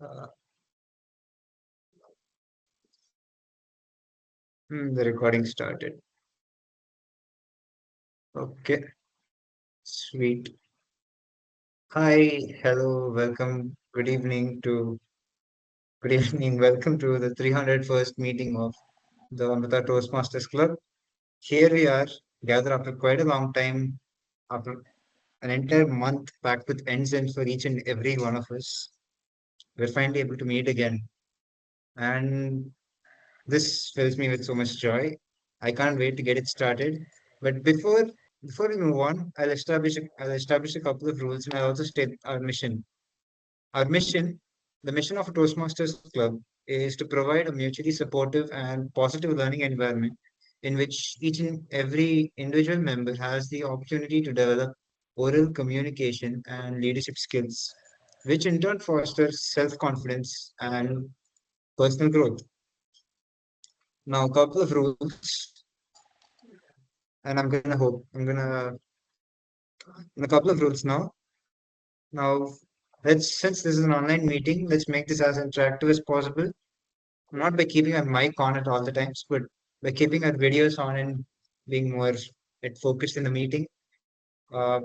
Uh, the recording started. Okay, sweet. Hi, hello, welcome. Good evening. Welcome to the 301st meeting of the Amrita Toastmasters Club. Here we are, gathered after quite a long time, after an entire month packed with ends and for each and every one of us. We're finally able to meet again, and this fills me with so much joy. I can't wait to get it started. But before we move on, I'll establish a couple of rules and I'll also state our mission. Our mission, the mission of a Toastmasters Club, is to provide a mutually supportive and positive learning environment in which each and every individual member has the opportunity to develop oral communication and leadership skills, which in turn fosters self-confidence and personal growth. Now, a couple of rules, and a couple of rules now. Now, since this is an online meeting, let's make this as interactive as possible. Not by keeping our mic on at all the times, but by keeping our videos on and being more focused in the meeting. Uh,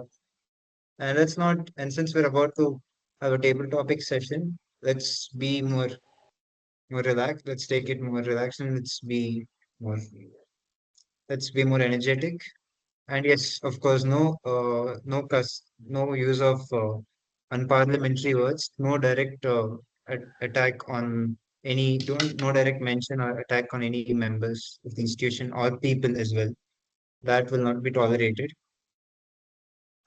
and let's not, and since we're about to have a table topic session, let's be more relaxed. Let's take it more relaxed and more, let's be more energetic. And yes, of course, no use of unparliamentary words, no direct attack on no direct mention or attack on any members of the institution or people as well. That will not be tolerated.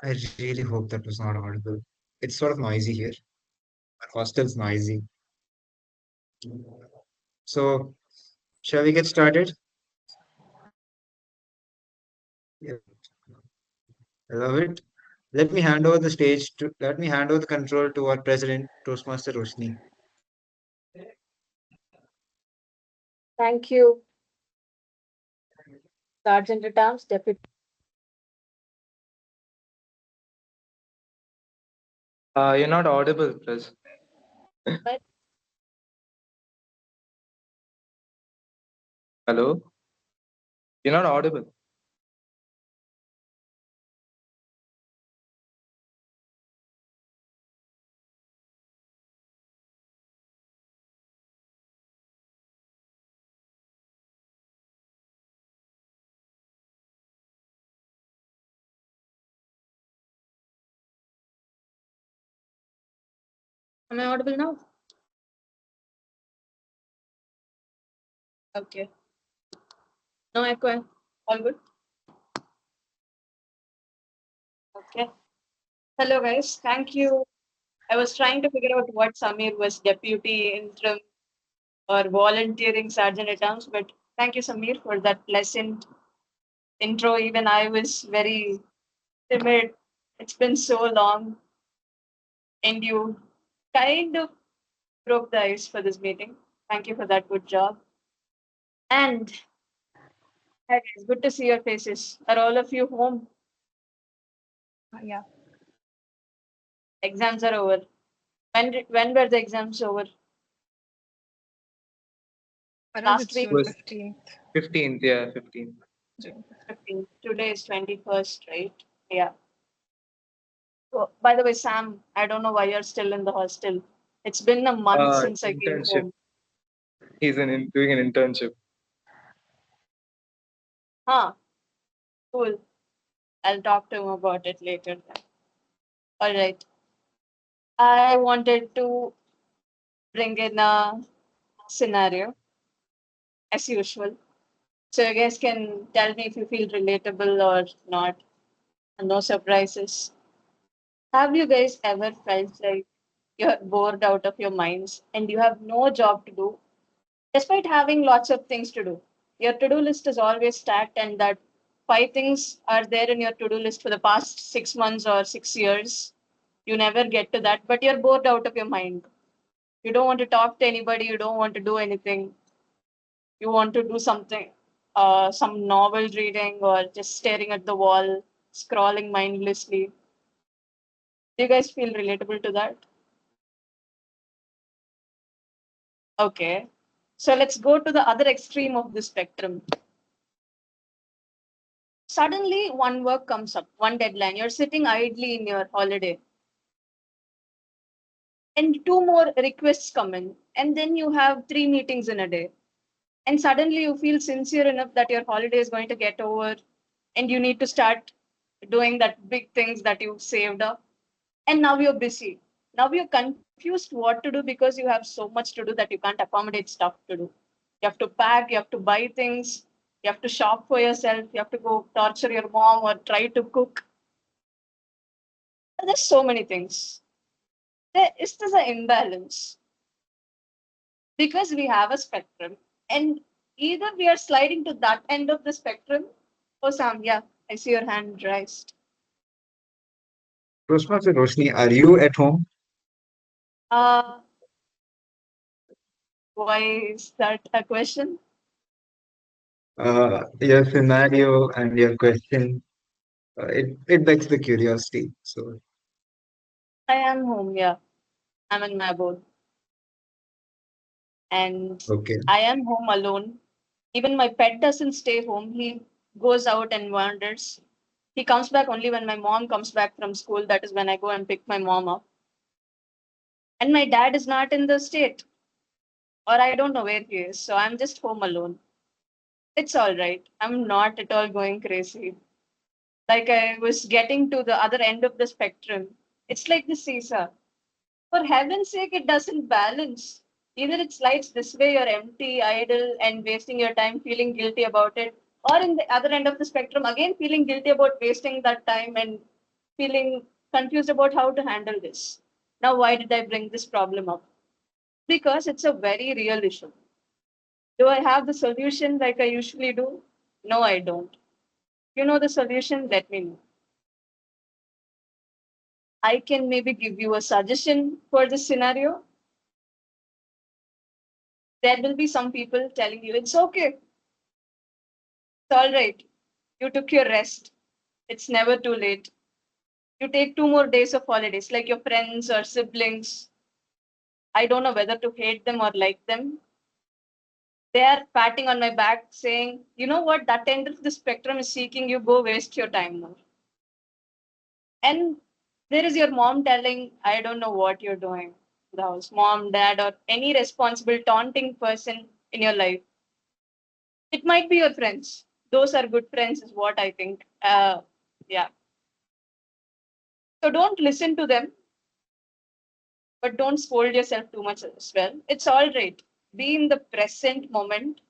I really hope that was not audible. It's sort of noisy here. Our hostel's noisy. So, shall we get started? Yeah, I love it. Let me hand over the control to our president, Toastmaster Roshni. Thank you, Sergeant at Arms, Deputy. You're not audible, Chris. But Hello? You're not audible. am I audible now? Okay. No echo. All good. Okay. Hello, guys. Thank you. I was trying to figure out what Samir was deputy interim or volunteering sergeant at arms, but thank you, Samir, for that pleasant intro. Even I was very timid. It's been so long, and you kind of broke the ice for this meeting. Thank you for that. Good job. And hi, guys. Good to see your faces. Are all of you home? Yeah. Exams are over. When were the exams over? Around Last it's week? June Was 15th. 15th, yeah, 15th. June. 15. Today is 21st, right? Yeah. Oh, by the way, Sam, I don't know why you're still in the hostel. It's been a month since I came Internship. home. He's doing an internship. Huh. Cool. I'll talk to him about it later then. All right. I wanted to bring in a scenario as usual. So you guys can tell me if you feel relatable or not. And no surprises. Have you guys ever felt like you're bored out of your minds and you have no job to do despite having lots of things to do? Your to do list is always stacked, and that five things are there in your to do list for the past 6 months or 6 years. You never get to that, but you're bored out of your mind. You don't want to talk to anybody, you don't want to do anything. You want to do something, some novel reading or just staring at the wall, scrolling mindlessly. Do you guys feel relatable to that? Okay. So let's go to the other extreme of the spectrum. Suddenly, one work comes up, one deadline. You're sitting idly in your holiday, and two more requests come in, and then you have three meetings in a day. And suddenly, you feel sincere enough that your holiday is going to get over, and you need to start doing that big things that you saved up. And now you're busy. Now you're confused what to do because you have so much to do that you can't accommodate stuff to do. You have to pack, you have to buy things, you have to shop for yourself, you have to go torture your mom or try to cook. There's so many things. There is this an imbalance because we have a spectrum, and either we are sliding to that end of the spectrum. Oh, Sam, yeah, I see your hand raised. Toastmaster Roshni, are you at home? Uh, why is that a question? Your scenario and your question, it begs the curiosity. So, I am home, yeah. I'm in my abode. And okay. I am home alone. Even my pet doesn't stay home. He goes out and wanders. He comes back only when my mom comes back from school. That is when I go and pick my mom up. And my dad is not in the state, or I don't know where he is. So I'm just home alone. It's all right. I'm not at all going crazy. Like I was getting to the other end of the spectrum. It's like the seesaw. For heaven's sake, it doesn't balance. Either it slides this way, you're empty, idle, and wasting your time, feeling guilty about it, or in the other end of the spectrum, again feeling guilty about wasting that time and feeling confused about how to handle this. Now, why did I bring this problem up? Because it's a very real issue. Do I have the solution like I usually do? No, I don't. You know the solution? Let me know. I can maybe give you a suggestion for this scenario. There will be some people telling you it's okay, it's all right. You took your rest. It's never too late. You take 2 more days of holidays, like your friends or siblings. I don't know whether to hate them or like them. They are patting on my back saying, you know what, that end of the spectrum is seeking you, go waste your time more. And there is your mom telling, I don't know what you're doing. The house, mom, dad, or any responsible, taunting person in your life. It might be your friends. Those are good friends, is what I think. Yeah. So don't listen to them, but don't scold yourself too much as well. It's all right. Be in the present moment,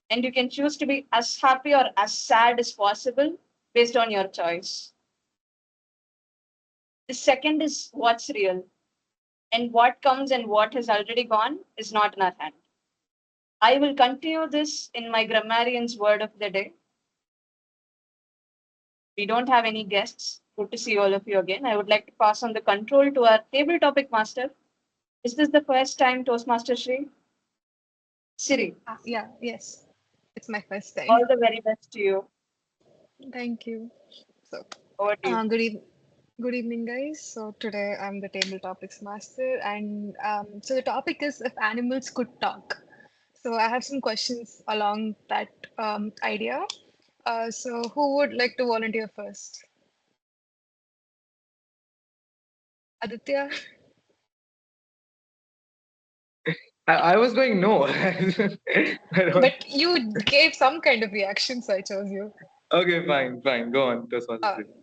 and you can choose to be as happy or as sad as possible based on your choice. The second is what's real, and what comes and what has already gone is not in our hand. I will continue this in my grammarian's word of the day. We don't have any guests. Good to see all of you again. I would like to pass on the control to our table topic master. Is this the first time Toastmaster Shri? Siri, Yeah, yes. It's my first all time. the very best to you. Thank you. So, Over to you. good evening, guys. So today I'm the table topics master, and so the topic is if animals could talk. So I have some questions along that idea. So who would like to volunteer first? Aditya? I was going no. I don't. But you gave some kind of reaction, so I chose you. Okay, fine, fine. Go on. That's what Uh, it is.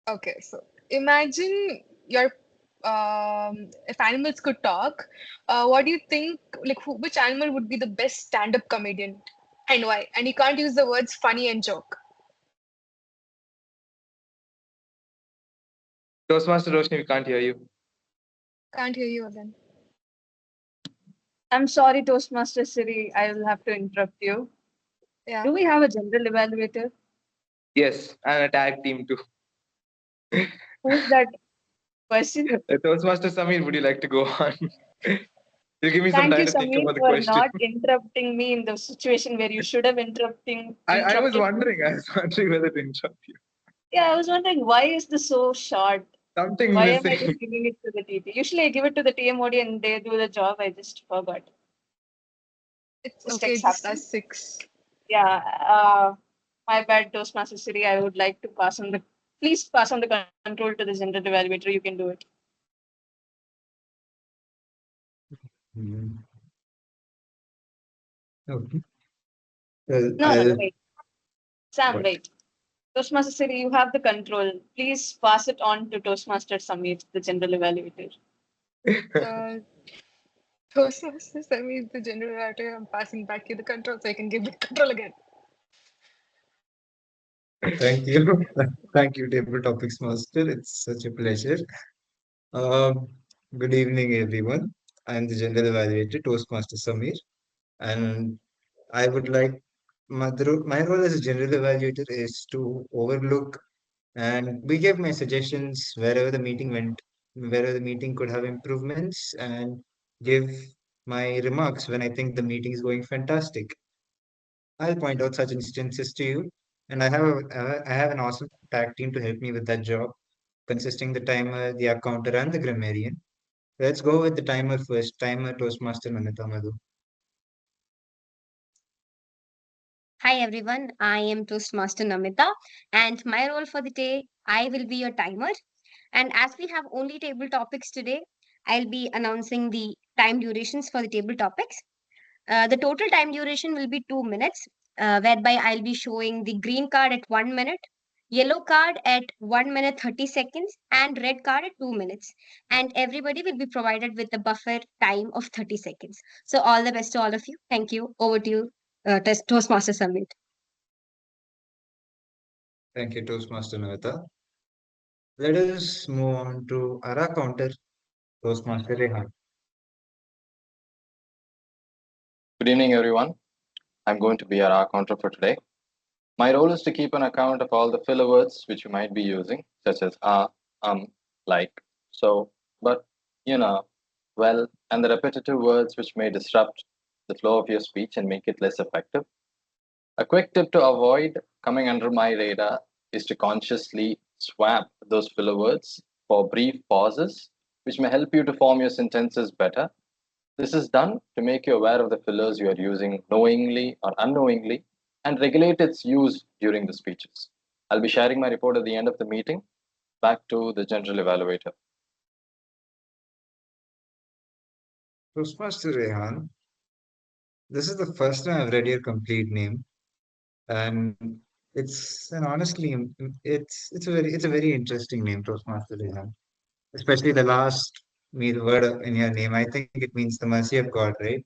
okay, so imagine your if animals could talk, what do you think? Like, which animal would be the best stand-up comedian, and why? And you can't use the words funny and joke. Toastmaster Roshni, we can't hear you. Can't hear you again. I'm sorry, Toastmaster Siri. I will have to interrupt you. Yeah. Do we have a general evaluator? Yes, and a tag team too. Who's that person? Toastmaster Samir, would you like to go on? You give me some Thank you, time to think Samir, about the for question. not interrupting me in the situation where you should have interrupting I was interrupted me. wondering. I was wondering whether to interrupt you. Yeah, I was wondering why is this so short? Something Why am I missing. just giving it to the TT? Usually I give it to the TMOD and they do the job. I just forgot. It's Mistakes okay, just happen. us six. Yeah, my bad, Toastmaster City. I would like to please pass on the control to the general evaluator. You can do it. Mhm. Okay. Well, No, I'll. wait. Sam, What? wait. Toastmaster City, you have the control. Please pass it on to Toastmaster Samir, the general evaluator. Uh, Toastmasters, I mean, the general narrative, I'm passing back you the control so I can give the control again. Thank you. Thank you, Table Topics Master. It's such a pleasure. Um, Good evening, everyone. I'm the General Evaluator, Toastmaster Samir, and I would like my role as a General Evaluator is to overlook and we gave my suggestions wherever the meeting went, wherever the meeting could have improvements, and give my remarks when I think the meeting is going fantastic. I'll point out such instances to you, and I have an awesome tag team to help me with that job, consisting the timer, the accounter, and the grammarian. Let's go with the timer first. Timer Toastmaster Namita Madhu. Hi everyone, I am Toastmaster Namita, and my role for the day, I will be your timer. And as we have only table topics today, I'll be announcing the time durations for the table topics. The total time duration will be 2 minutes, whereby I'll be showing the green card at 1 minute, yellow card at 1 minute 30 seconds, and red card at 2 minutes. And everybody will be provided with a buffer time of 30 seconds. So, all the best to all of you. Thank you. Over to you, Toastmaster Summit. Thank you, Toastmaster Namita. Let us move on to our counter, Toastmaster Rehan. Good evening, everyone. I'm going to be our counter for today. My role is to keep an account of all the filler words which you might be using, such as like, so, but, you know, well, and the repetitive words which may disrupt the flow of your speech and make it less effective. A quick tip to avoid coming under my radar is to consciously swap those filler words for brief pauses, which may help you to form your sentences better. This is done to make you aware of the fillers you are using knowingly or unknowingly and regulate its use during the speeches. I'll be sharing my report at the end of the meeting. Back to the general evaluator. Toastmaster Rehan, this is the first time I've read your complete name, and it's a very interesting name, Toastmaster Rehan. Especially the last word in your name. I think it means the mercy of God, right?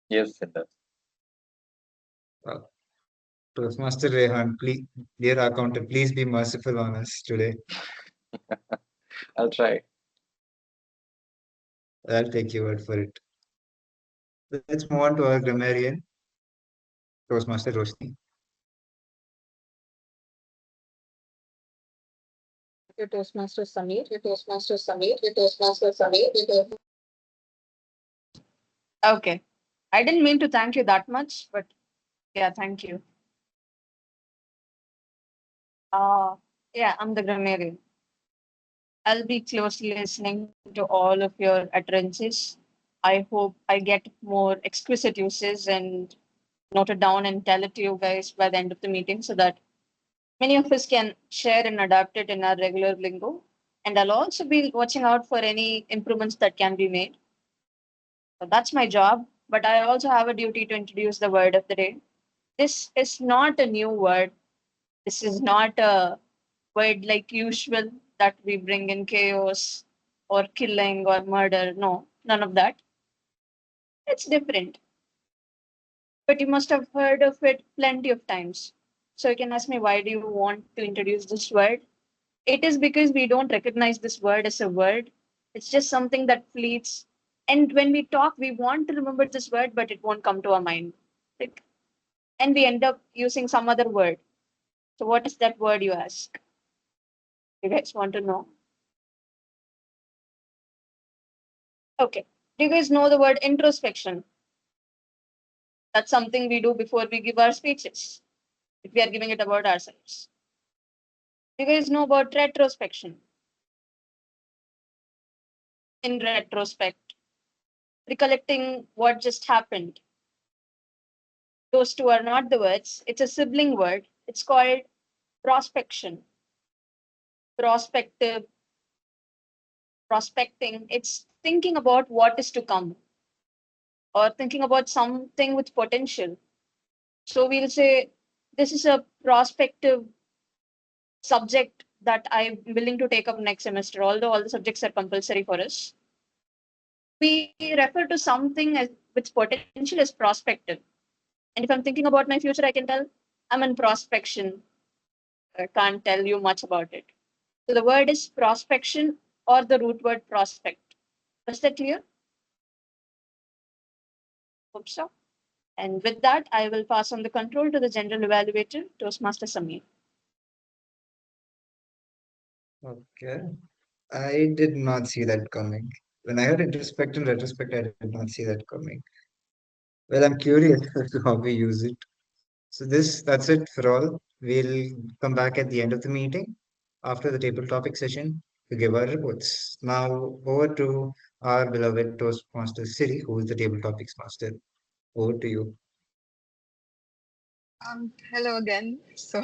Yes, it does. Uh, Toastmaster Rehan, please, dear accountant, please be merciful on us today. I'll try. I'll take your word for it. Let's move on to our grammarian, Toastmaster Roshni. Your Toastmaster Samir, your Toastmaster Samir, your Toastmaster Samir, your Toastmaster. Okay. I didn't mean to thank you that much, but yeah, thank you. Uh, yeah, I'm the grammarian. I'll be closely listening to all of your utterances. I hope I get more exquisite uses and note it down and tell it to you guys by the end of the meeting so that many of us can share and adapt it in our regular lingo. And I'll also be watching out for any improvements that can be made. So that's my job. But I also have a duty to introduce the word of the day. This is not a new word. This is not a word like usual that we bring in chaos or killing or murder. No, none of that. It's different. But you must have heard of it plenty of times. So you can ask me, why do you want to introduce this word? It is because we don't recognize this word as a word. It's just something that fleets. And when we talk, we want to remember this word, but it won't come to our mind. Like, and we end up using some other word. So what is that word, you ask? You guys want to know? Okay. Do you guys know the word introspection? That's something we do before we give our speeches, if we are giving it about ourselves. Do you guys know about retrospection? In retrospect, recollecting what just happened. Those two are not the words. It's a sibling word. It's called prospection. Prospective, prospecting. It's thinking about what is to come or thinking about something with potential. So we'll say this is a prospective subject that I'm willing to take up next semester, although all the subjects are compulsory for us. We refer to something as with potential as prospective. And if I'm thinking about my future, I can tell I'm in prospection. I can't tell you much about it. So the word is prospection or the root word prospect. Was that clear? Hope so. And with that, I will pass on the control to the general evaluator, Toastmaster Samir. Okay. I did not see that coming. When I heard introspect and retrospect, I did not see that coming. Well, I'm curious as to how we use it. So that's it for all. We'll come back at the end of the meeting after the table topic session to give our reports. Now over to our beloved Toastmaster Siri, who is the table topics master. Over to you. Hello again. So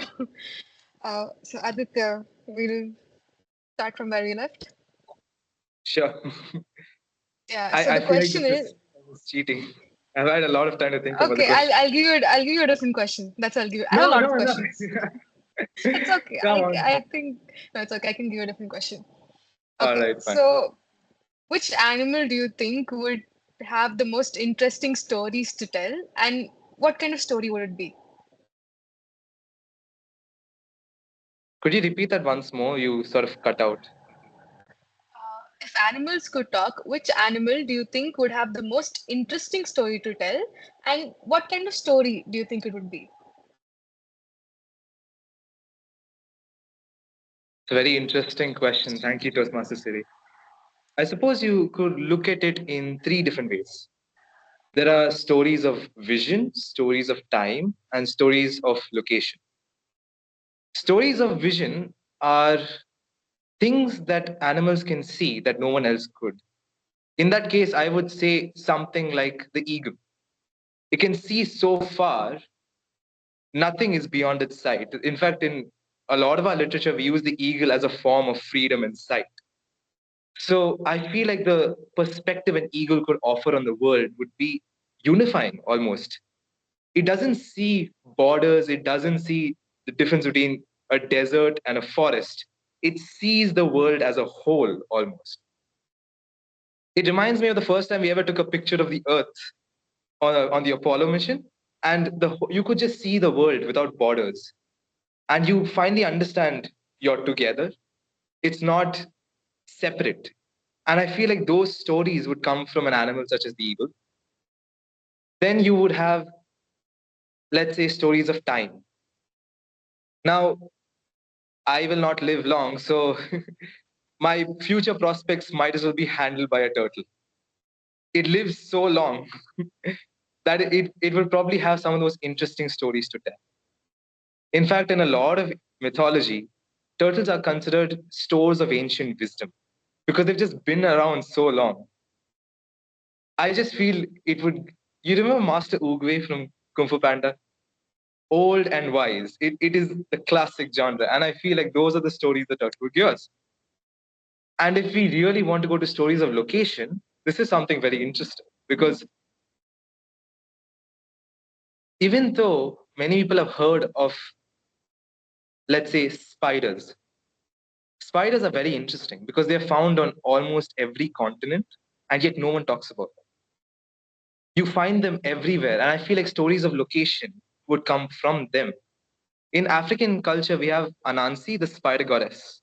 Aditya, we'll start from where we left. Sure. Yeah. So the I feel like question this is, is cheating. I've had a lot of time to think about the okay, question. I'll give you a different question. That's all I'll give you. I have a No, lot of no, no. questions. It's okay. Come on. I think no, it's okay. I can give you a different question. All Okay. right, fine. So which animal do you think would have the most interesting stories to tell, and what kind of story would it be? Could you repeat that once more? You sort of cut out. If animals could talk, which animal do you think would have the most interesting story to tell, and what kind of story do you think it would be? It's a very interesting question. Thank you, Toastmaster Siri. I suppose you could look at it in three different ways. There are stories of vision, stories of time, and stories of location. Stories of vision are things that animals can see that no one else could. In that case, I would say something like the eagle. It can see so far, nothing is beyond its sight. In fact, in a lot of our literature, we use the eagle as a form of freedom and sight. So I feel like the perspective an eagle could offer on the world would be unifying almost. It doesn't see borders, it doesn't see the difference between a desert and a forest. It sees the world as a whole almost. It reminds me of the first time we ever took a picture of the Earth on the Apollo mission, and you could just see the world without borders. And you finally understand you're together. It's not separate. And I feel like those stories would come from an animal such as the eagle. Then you would have, let's say, stories of time. Now, I will not live long, so my future prospects might as well be handled by a turtle. It lives so long that it will probably have some of those interesting stories to tell. In fact, in a lot of mythology, turtles are considered stores of ancient wisdom because they've just been around so long. I just feel it would. You remember Master Oogway from Kung Fu Panda? Old and wise. It is the classic genre. And I feel like those are the stories the turtle would give us. And if we really want to go to stories of location, this is something very interesting because even though many people have heard of, let's say, spiders, spiders are very interesting because they're found on almost every continent and yet no one talks about them. You find them everywhere. And I feel like stories of location would come from them. In African culture, we have Anansi, the spider goddess,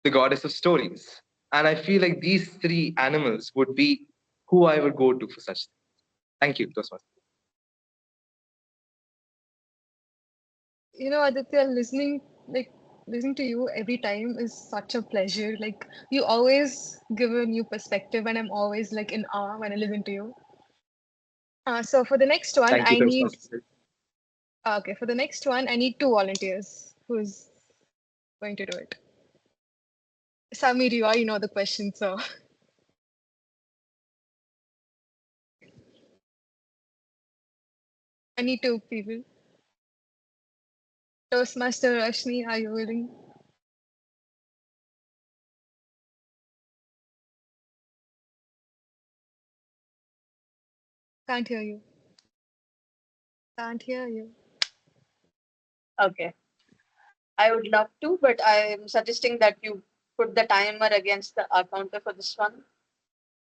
the goddess of stories. And I feel like these three animals would be who I would go to for such things. Thank you. Those were You know, Aditya, listening to you every time is such a pleasure. Like you always give a new perspective, and I'm always like in awe when I listen to you. So for the next one, Thank you, I need Toastmasters. okay, for the next one, I need two volunteers. Who's going to do it? Samir, you already know the question, so I need two people. Toastmaster Roshni, are you willing? Can't hear you. Can't hear you. Okay. I would love to, but I'm suggesting that you put the timer against the counter for this one.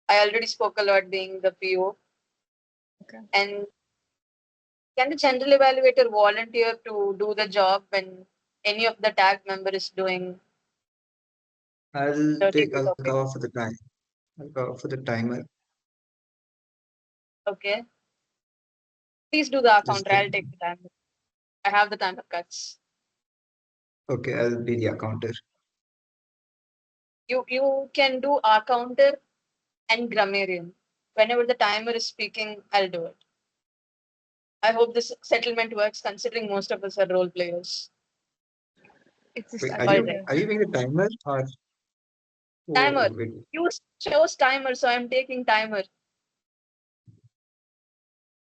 I already spoke a lot being the PO. Okay. And can the general evaluator volunteer to do the job when any of the tag member is doing the table I'll topic? cover for the time. I'll cover for the timer. Okay. Please do the Just counter. I'll take the timer. I have the timer cuts. okay, I'll be the accounter. You can do our counter and grammarian. Whenever the timer is speaking, I'll do it. I hope this settlement works considering most of us are role players. It's just Wait, All unclear. right. are you being the timer or Timer. wait, You chose timer, so I'm taking timer.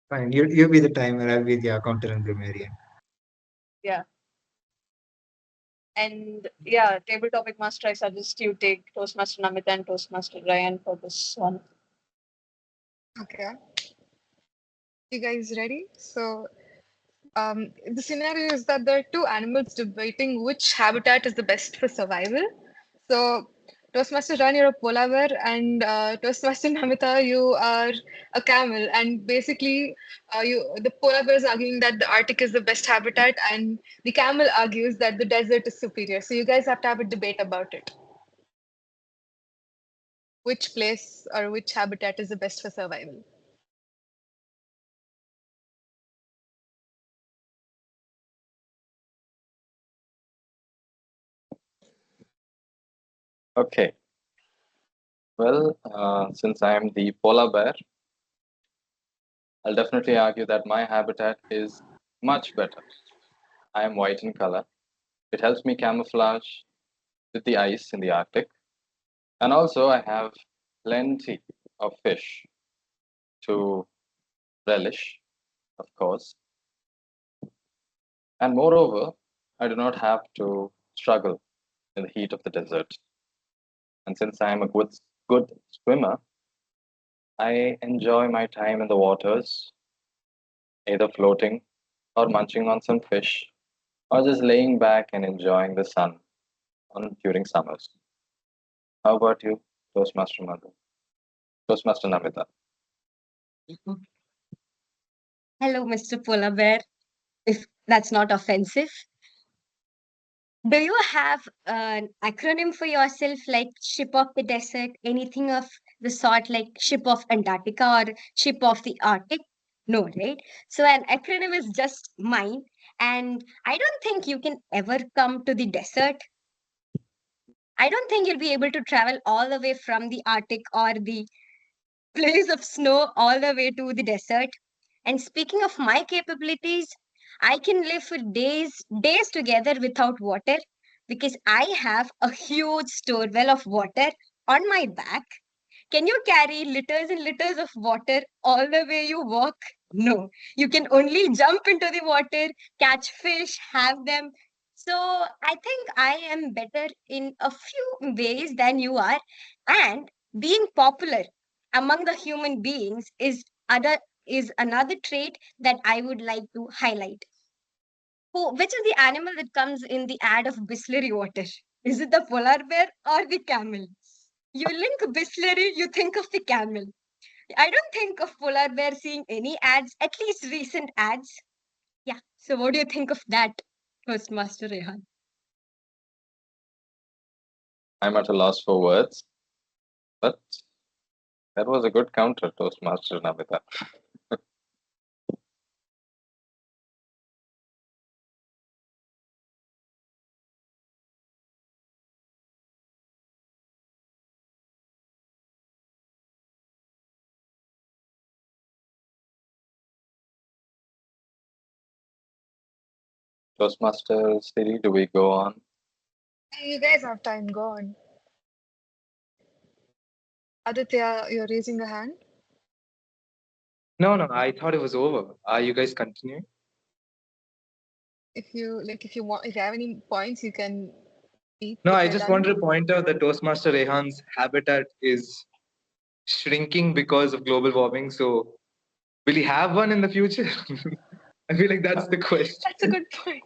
fine. You be the timer, I'll be the accountant and grammarian. Yeah. And yeah, table topic master, I suggest you take Toastmaster Namita and Toastmaster Ryan for this one. Okay. You guys ready? So, the scenario is that there are two animals debating which habitat is the best for survival. So, Toastmaster Ryan, you're a polar bear, and Toastmaster Namita, you are a camel. And basically, the polar bear is arguing that the Arctic is the best habitat, and the camel argues that the desert is superior. So, you guys have to have a debate about it. Which place or which habitat is the best for survival? Okay. Well, since I am the polar bear, I'll definitely argue that my habitat is much better. I am white in color. It helps me camouflage with the ice in the Arctic. And also, I have plenty of fish to relish, of course. And moreover, I do not have to struggle in the heat of the desert. And since I am a good swimmer, I enjoy my time in the waters, either floating or munching on some fish, or just laying back and enjoying the sun during summers. How about you, Toastmaster Mother? Toastmaster Namita? Hello, Mr. Polar Bear, if that's not offensive. Do you have an acronym for yourself like Ship of the Desert, anything of the sort like Ship of Antarctica or Ship of the Arctic? No, right? So an acronym is just mine, and I don't think you can ever come to the desert. I don't think you'll be able to travel all the way from the Arctic or the place of snow all the way to the desert. And speaking of my capabilities, I can live for days together without water because I have a huge store well of water on my back. Can you carry liters and liters of water all the way you walk? No. You can only jump into the water, catch fish, have them. So I think I am better in a few ways than you are. And being popular among the human beings is another trait that I would like to highlight. Which is the animal that comes in the ad of Bisleri water? Is it the polar bear or the camel? You link Bisleri, you think of the camel. I don't think of polar bear seeing any ads, at least recent ads. Yeah. So what do you think of that, Toastmaster Rehan? I'm at a loss for words, but that was a good counter, Toastmaster Namita. Toastmaster Siri, do we go on? Hey, you guys have time, go on. Aditya, you're raising a hand. No, I thought it was over. Are you guys continuing? If you want, if you have any points, you can speak. No, If I you're just done, wanted to point out that Toastmaster Rehan's habitat is shrinking because of global warming. So, will he have one in the future? I feel like that's the question. that's a good point.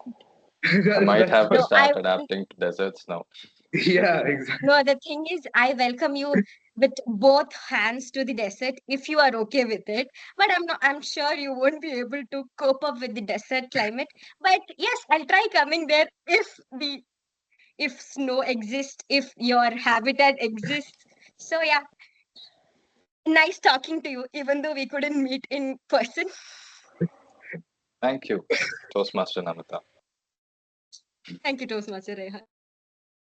I might have to No, start adapting to deserts now. Yeah, exactly. No, the thing is, I welcome you with both hands to the desert if you are okay with it. But I'm sure you won't be able to cope up with the desert climate. But yes, I'll try coming there if snow exists, if your habitat exists. So yeah, nice talking to you, even though we couldn't meet in person. Thank you, Toastmaster Namita. Thank you, Toastmaster Rehan.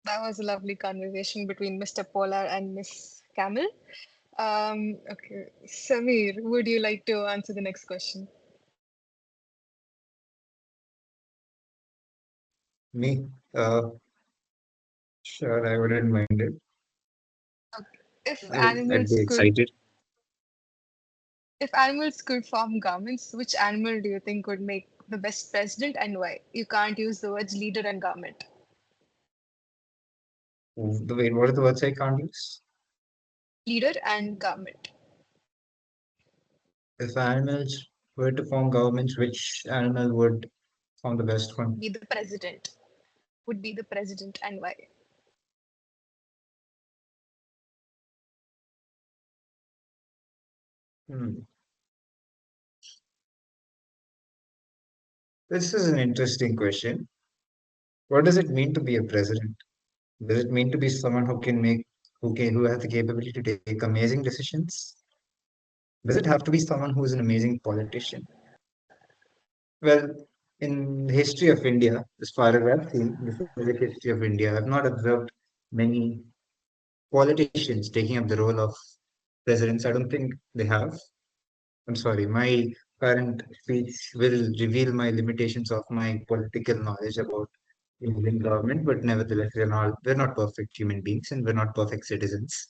That was a lovely conversation between Mr. Polar and Miss Camel. Okay, Samir, would you like to answer the next question? Me? Sure, I wouldn't mind it. If I'd animals be could, excited. if animals could form governments, which animal do you think would make the best president and why? You can't use the words leader and government. Wait, what are the words I can't use? Leader and government. If animals were to form governments, which animal would form the best one? Be the president. Would be the president and why? Hmm. This is an interesting question. What does it mean to be a president? Does it mean to be someone who has the capability to take amazing decisions? Does it have to be someone who is an amazing politician? Well, in the history of India, as far as I've seen, the civic history of India, I've not observed many politicians taking up the role of presidents. I don't think they have. I'm sorry, my current speech will reveal my limitations of my political knowledge about Indian government, but nevertheless, we're not perfect human beings and we're not perfect citizens.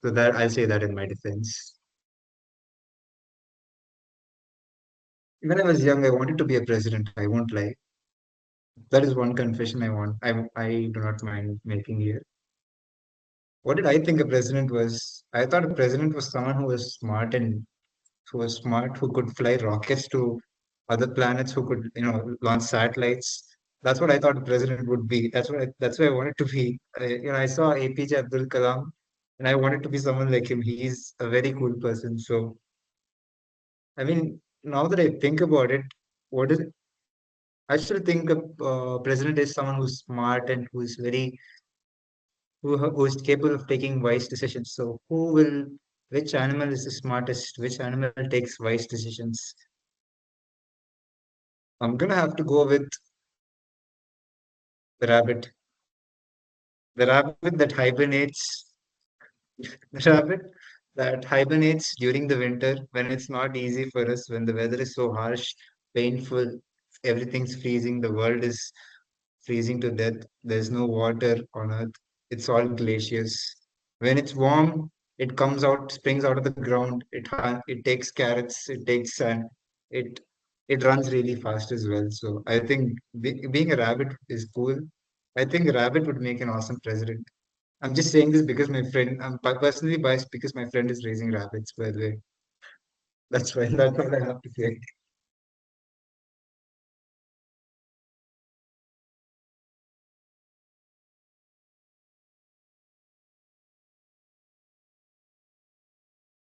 So that I'll say that in my defense. When I was young, I wanted to be a president. I won't lie. That is one confession I want. I do not mind making here. What did I think a president was? I thought a president was someone who could fly rockets to other planets, who could, launch satellites. That's what I thought a president would be. That's what I wanted to be. I saw APJ Abdul Kalam, and I wanted to be someone like him. He's a very cool person. So, I mean, now that I think about it, what is I still think a president is someone who's smart and who is capable of taking wise decisions. So, which animal is the smartest? Which animal takes wise decisions? I'm gonna have to go with the rabbit. The rabbit that hibernates. The rabbit that hibernates during the winter when it's not easy for us, when the weather is so harsh, painful, everything's freezing, the world is freezing to death. There's no water on earth. It's all glaciers. When it's warm, it comes out, springs out of the ground. It takes carrots. It takes sand. It it runs really fast as well. So I think being a rabbit is cool. I think a rabbit would make an awesome president. I'm just saying this because I'm personally biased because my friend is raising rabbits. By the way, that's why. That's all I have to say.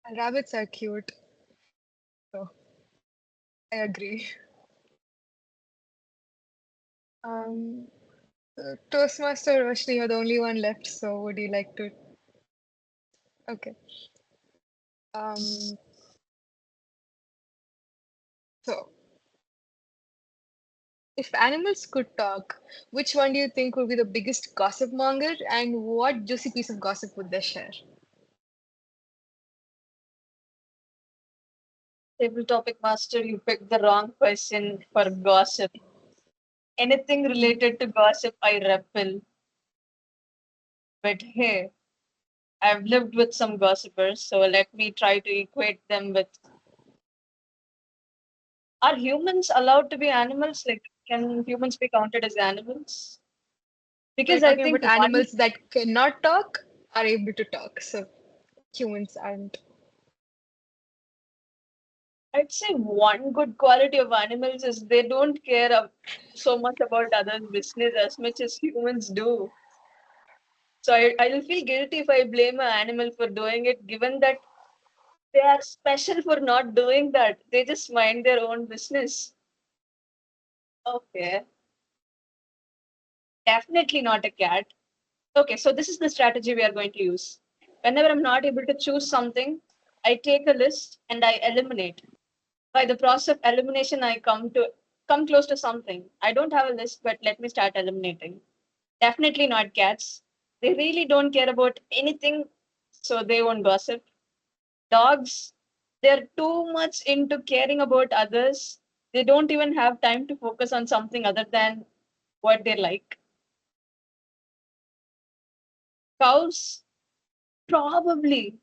And rabbits are cute, so I agree. Um, Toastmaster Roshni, you're the only one left, so would you like to? Okay. Um, so if animals could talk, which one do you think would be the biggest gossip monger, and what juicy piece of gossip would they share? Table topic master, you picked the wrong question for gossip. Anything related to gossip, I repel. But hey, I've lived with some gossipers, so let me try to equate them with. Are humans allowed to be animals? Like, can humans be counted as animals? So you're Because I talking think about one, animals that cannot talk are able to talk. So humans aren't. I'd say one good quality of animals is they don't care so much about others' business as much as humans do. So I'll feel guilty if I blame an animal for doing it, given that they are special for not doing that. They just mind their own business. Okay, definitely not a cat. Okay, so this is the strategy we are going to use. Whenever I'm not able to choose something, I take a list and I eliminate. By the process of elimination, I come close to something. I don't have a list, but let me start eliminating. Definitely not cats. They really don't care about anything, so they won't gossip. Dogs, they're too much into caring about others. They don't even have time to focus on something other than what they like. Cows, probably.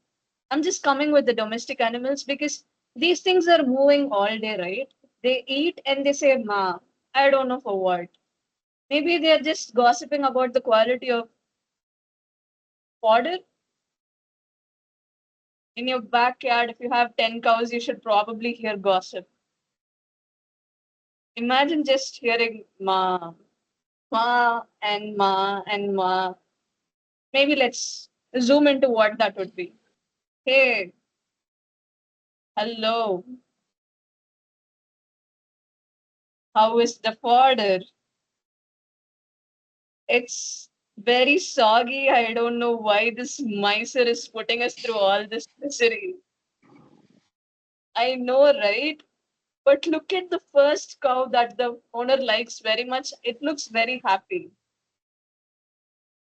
I'm just coming with the domestic animals because these things are moving all day, right? They eat and they say, Ma, I don't know for what. Maybe they're just gossiping about the quality of fodder in your backyard. If you have 10 cows, you should probably hear gossip. Imagine just hearing Ma, Ma, and Ma, and Ma. Maybe let's zoom into what that would be. Hey, hello, how is the fodder? It's very soggy. I don't know why this miser is putting us through all this misery. I know, right? But look at the first cow that the owner likes very much. It looks very happy.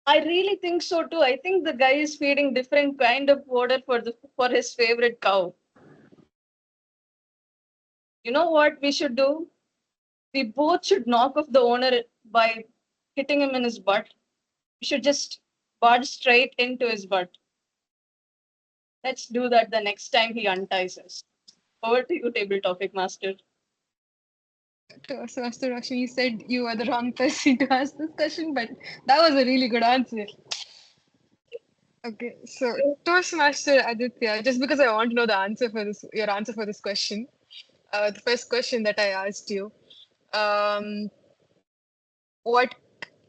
I really think so too. I think the guy is feeding different kind of fodder for his favorite cow. You know what we should do? We both should knock off the owner by hitting him in his butt. We should just barge straight into his butt. Let's do that the next time he unties us. Over to you, table topic master. So, Mr. Roshni, you said you were the wrong person to ask this question, but that was a really good answer. Okay, so Toastmaster Aditya, just because I want to know the answer for this, your answer for this question, the first question that I asked you, um, what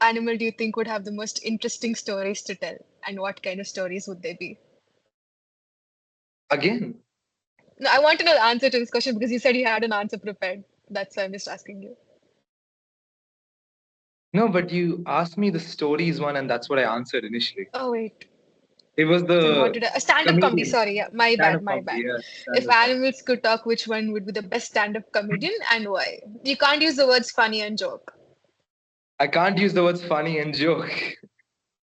animal do you think would have the most interesting stories to tell, and what kind of stories would they be? Again, No, I want to know the answer to this question because you said you had an answer prepared. That's why I'm just asking you. no, but you asked me the stories one, and that's what I answered initially. Oh wait, It was then what the did I? A stand-up comedy. comedian, Sorry, yeah, my bad, stand-up my comedy. bad. Yeah, If stand-up comedy. animals could talk, which one would be the best stand-up comedian and why? You can't use the words funny and joke. I can't use the words funny and joke.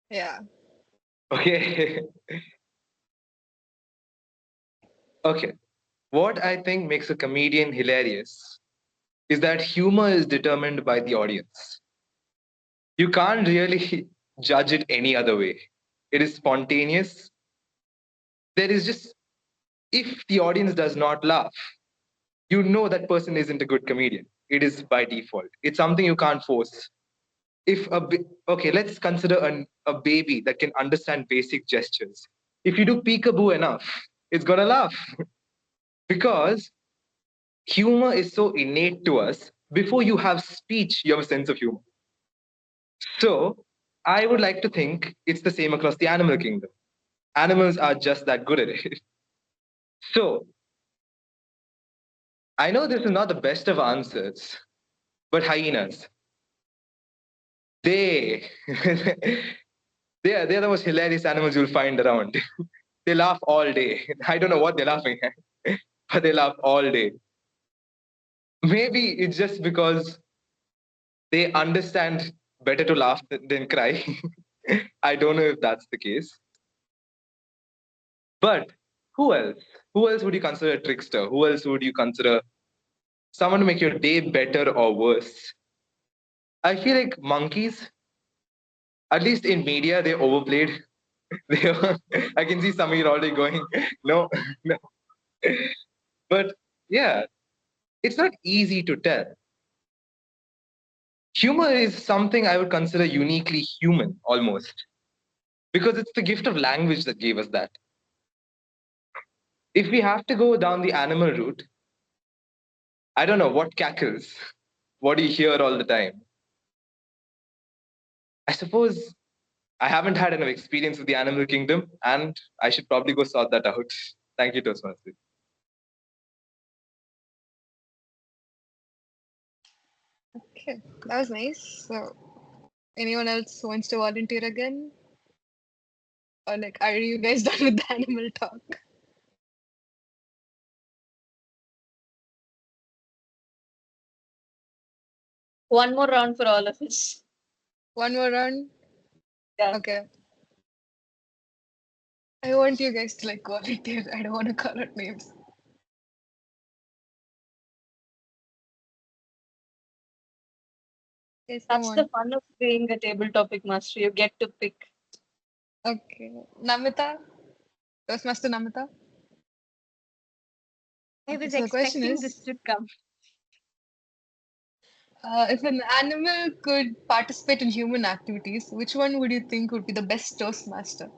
Yeah. Okay. Okay. What I think makes a comedian hilarious is that humor is determined by the audience. You can't really judge it any other way. It is spontaneous. There is just, if the audience does not laugh, you know that person isn't a good comedian. It is by default. It's something you can't force. If okay, let's consider a baby that can understand basic gestures. If you do peekaboo enough, it's gonna laugh because humor is so innate to us. Before you have speech, you have a sense of humor. So I would like to think it's the same across the animal kingdom. Animals are just that good at it. So I know this is not the best of answers, but hyenas, they they're the most hilarious animals you'll find around. They laugh all day. I don't know what they're laughing at, but they laugh all day. Maybe it's just because they understand better to laugh than cry. I don't know if that's the case. But who else? Who else would you consider a trickster? Who else would you consider someone to make your day better or worse? I feel like monkeys, at least in media, they're overplayed. I can see Samir already going, no, no. But yeah, it's not easy to tell. Humor is something I would consider uniquely human almost, because it's the gift of language that gave us that. If we have to go down the animal route, I don't know what cackles. What do you hear all the time? I suppose I haven't had enough experience with the animal kingdom, and I should probably go sort that out. Thank you, Toastmasters. Okay, that was nice. So, anyone else wants to volunteer again? Or like, are you guys done with the animal talk? One more round for all of us. One more round? Yeah. Okay. I want you guys to like volunteer. I don't want to call out names. Yes, come That's on. the fun of being a table topic master. You get to pick. Okay. Namita? Toastmaster Namita? I Okay, was so the question expecting this is, to come. if an animal could participate in human activities, which one would you think would be the best Toastmaster?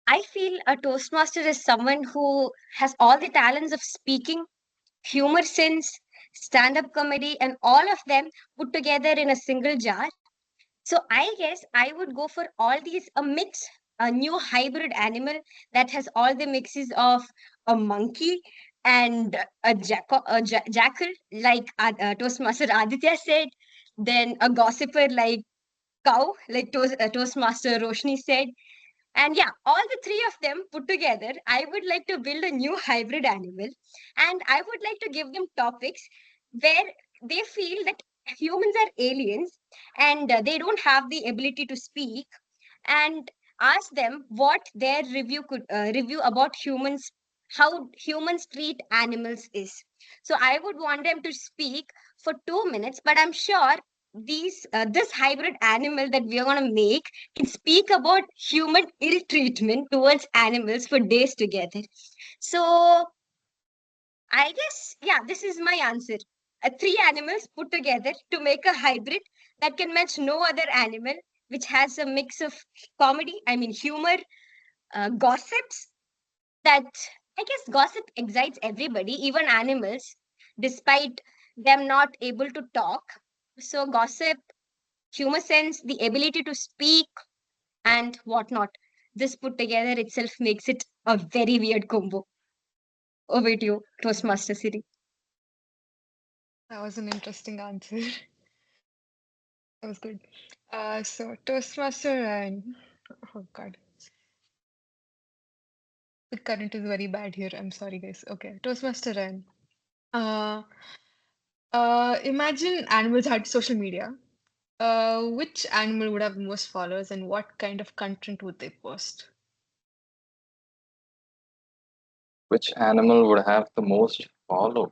I feel a Toastmaster is someone who has all the talents of speaking, humor sense, stand up comedy, and all of them put together in a single jar. So I guess I would go for all these a mix, a new hybrid animal that has all the mixes of a monkey and a jackal, like Toastmaster Aditya said, then a gossiper like cow, like Toastmaster Roshni said, and yeah, all the three of them put together, I would like to build a new hybrid animal. And I would like to give them topics where they feel that humans are aliens and they don't have the ability to speak, and ask them what their review about humans, how humans treat animals is. So I would want them to speak for 2 minutes, but I'm sure this hybrid animal that we are going to make can speak about human ill treatment towards animals for days together. So I guess, yeah, this is my answer. Three animals put together to make a hybrid that can match no other animal, which has a mix of comedy, I mean, humor, gossips. That I guess gossip excites everybody, even animals, despite them not able to talk. So, gossip, humor sense, the ability to speak, and whatnot. This put together itself makes it a very weird combo. Over to you, Toastmaster City. That was an interesting answer. That was good. So Toastmaster and oh God, the current is very bad here. I'm sorry, guys. Okay, Toastmaster and uh, imagine animals had social media. Which animal would have the most followers, and what kind of content would they post? Which animal would have the most followers?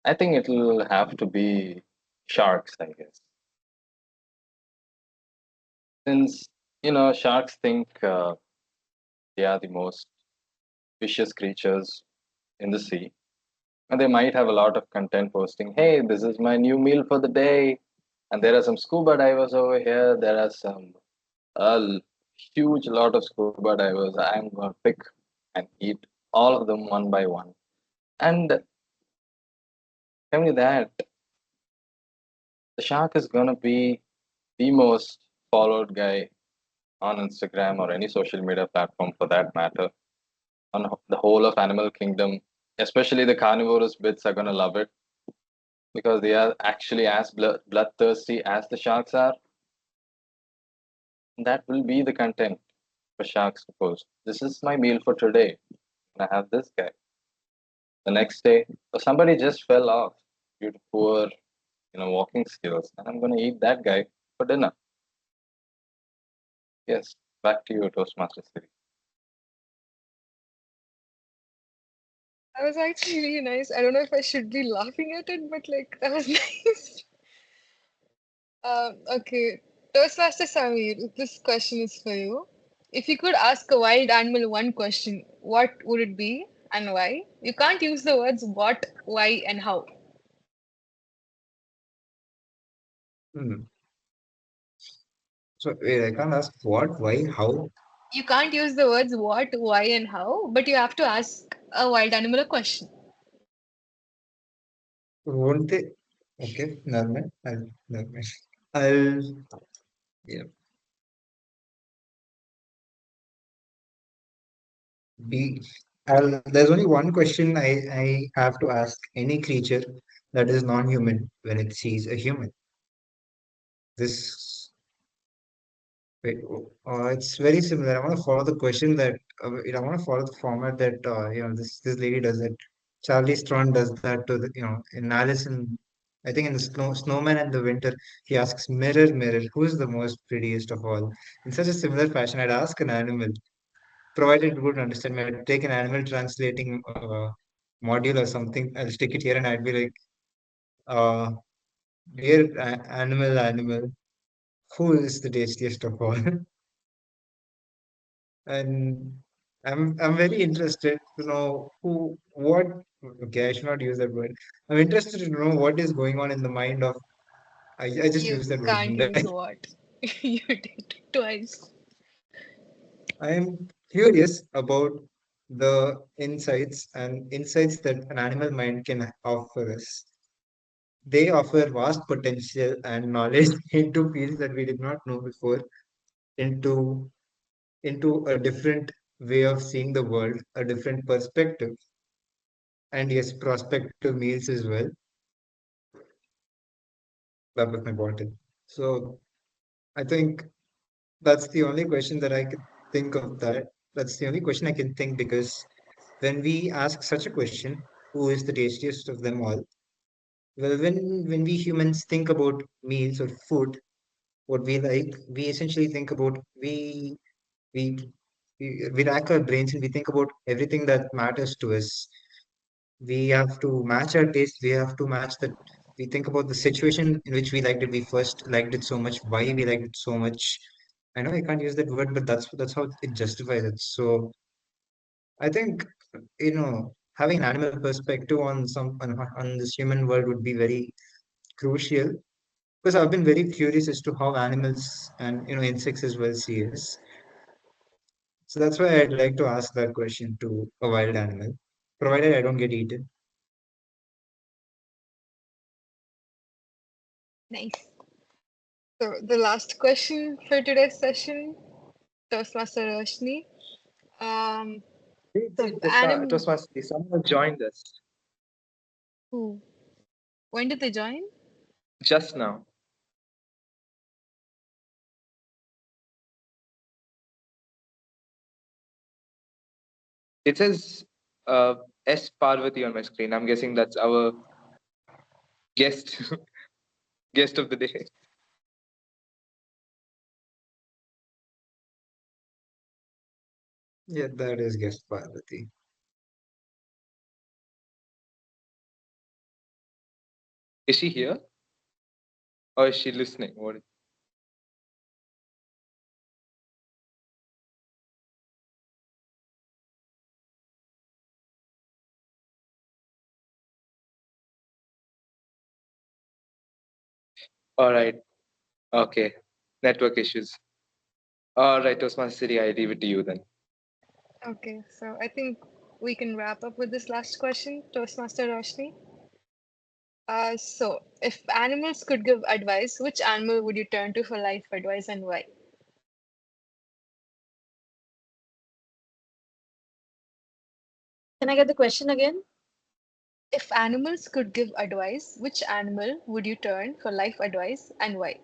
I think it'll have to be sharks, I guess. Since, sharks think they are the most vicious creatures in the sea. And they might have a lot of content posting, hey, this is my new meal for the day. And there are some scuba divers over here. There are some a huge lot of scuba divers. I'm going to pick and eat all of them one by one. And tell me that the shark is going to be the most followed guy on Instagram or any social media platform for that matter, on the whole of animal kingdom. Especially the carnivorous bits are going to love it because they are actually as bloodthirsty as the sharks are. That will be the content for sharks to post. This is my meal for today. And I have this guy. The next day, somebody just fell off due to poor walking skills, and I'm going to eat that guy for dinner. Yes, back to you, Toastmasters City. That was actually really nice. I don't know if I should be laughing at it, but like that was nice. Okay, Toastmaster Samir, this question is for you. If you could ask a wild animal one question, what would it be and why? You can't use the words what, why, and how. Hmm. So wait, I can't ask what, why, how. You can't use the words what, why, and how, but you have to ask a wild animal a question. Won't they? Okay, never mind. Never mind. I'll yeah, be. There's only one question I have to ask any creature that is non-human when it sees a human. This Wait, it's very similar. I want to follow the question that I want to follow the format that this lady does it. Charlie Strong does that to the in Alice in I think in the Snowman and the Winter he asks mirror mirror who's the most prettiest of all. In such a similar fashion, I'd ask an animal, provided it would understand me. I'd take an animal translating module or something. I'll stick it here and I'd be like, uh, dear animal, who is the tastiest of all? And I'm very interested to know what okay, I should not use that word. I'm interested to know what is going on in the mind of I just You used that word, can't didn't I? use what. You did twice. I am curious about the insights that an animal mind can offer us. They offer vast potential and knowledge into fields that we did not know before, into into a different way of seeing the world, a different perspective, and yes, prospective meals as well. That was my bottle. So I think that's the only question that I could think of that. That's the only question I can think because when we ask such a question, who is the tastiest of them all? Well, when we humans think about meals or food, what we like, we essentially think about we we rack our brains and we think about everything that matters to us. We have to match our taste. We have to match that. We think about the situation in which we liked it. We first liked it so much. Why we liked it so much. I know I can't use that word, but that's how it justifies it. So I think having an animal perspective on this human world would be very crucial because I've been very curious as to how animals and insects as well see us. So that's why I'd like to ask that question to a wild animal, provided I don't get eaten. Nice. So the last question for today's session, Toastmaster Roshni. Um, so It anim was must be someone joined us who? When did they join? just now. It says S Parvati on my screen. I'm guessing that's our guest guest of the day. Yeah, that is guest Parvati. Is she here or is she listening? What? All right. Okay. Network issues. All right, Toastmaster City, I leave it to you then. Okay, so I think we can wrap up with this last question, Toastmaster Roshni. So if animals could give advice, which animal would you turn to for life advice and why? Can I get the question again? If animals could give advice, which animal would you turn for life advice and why?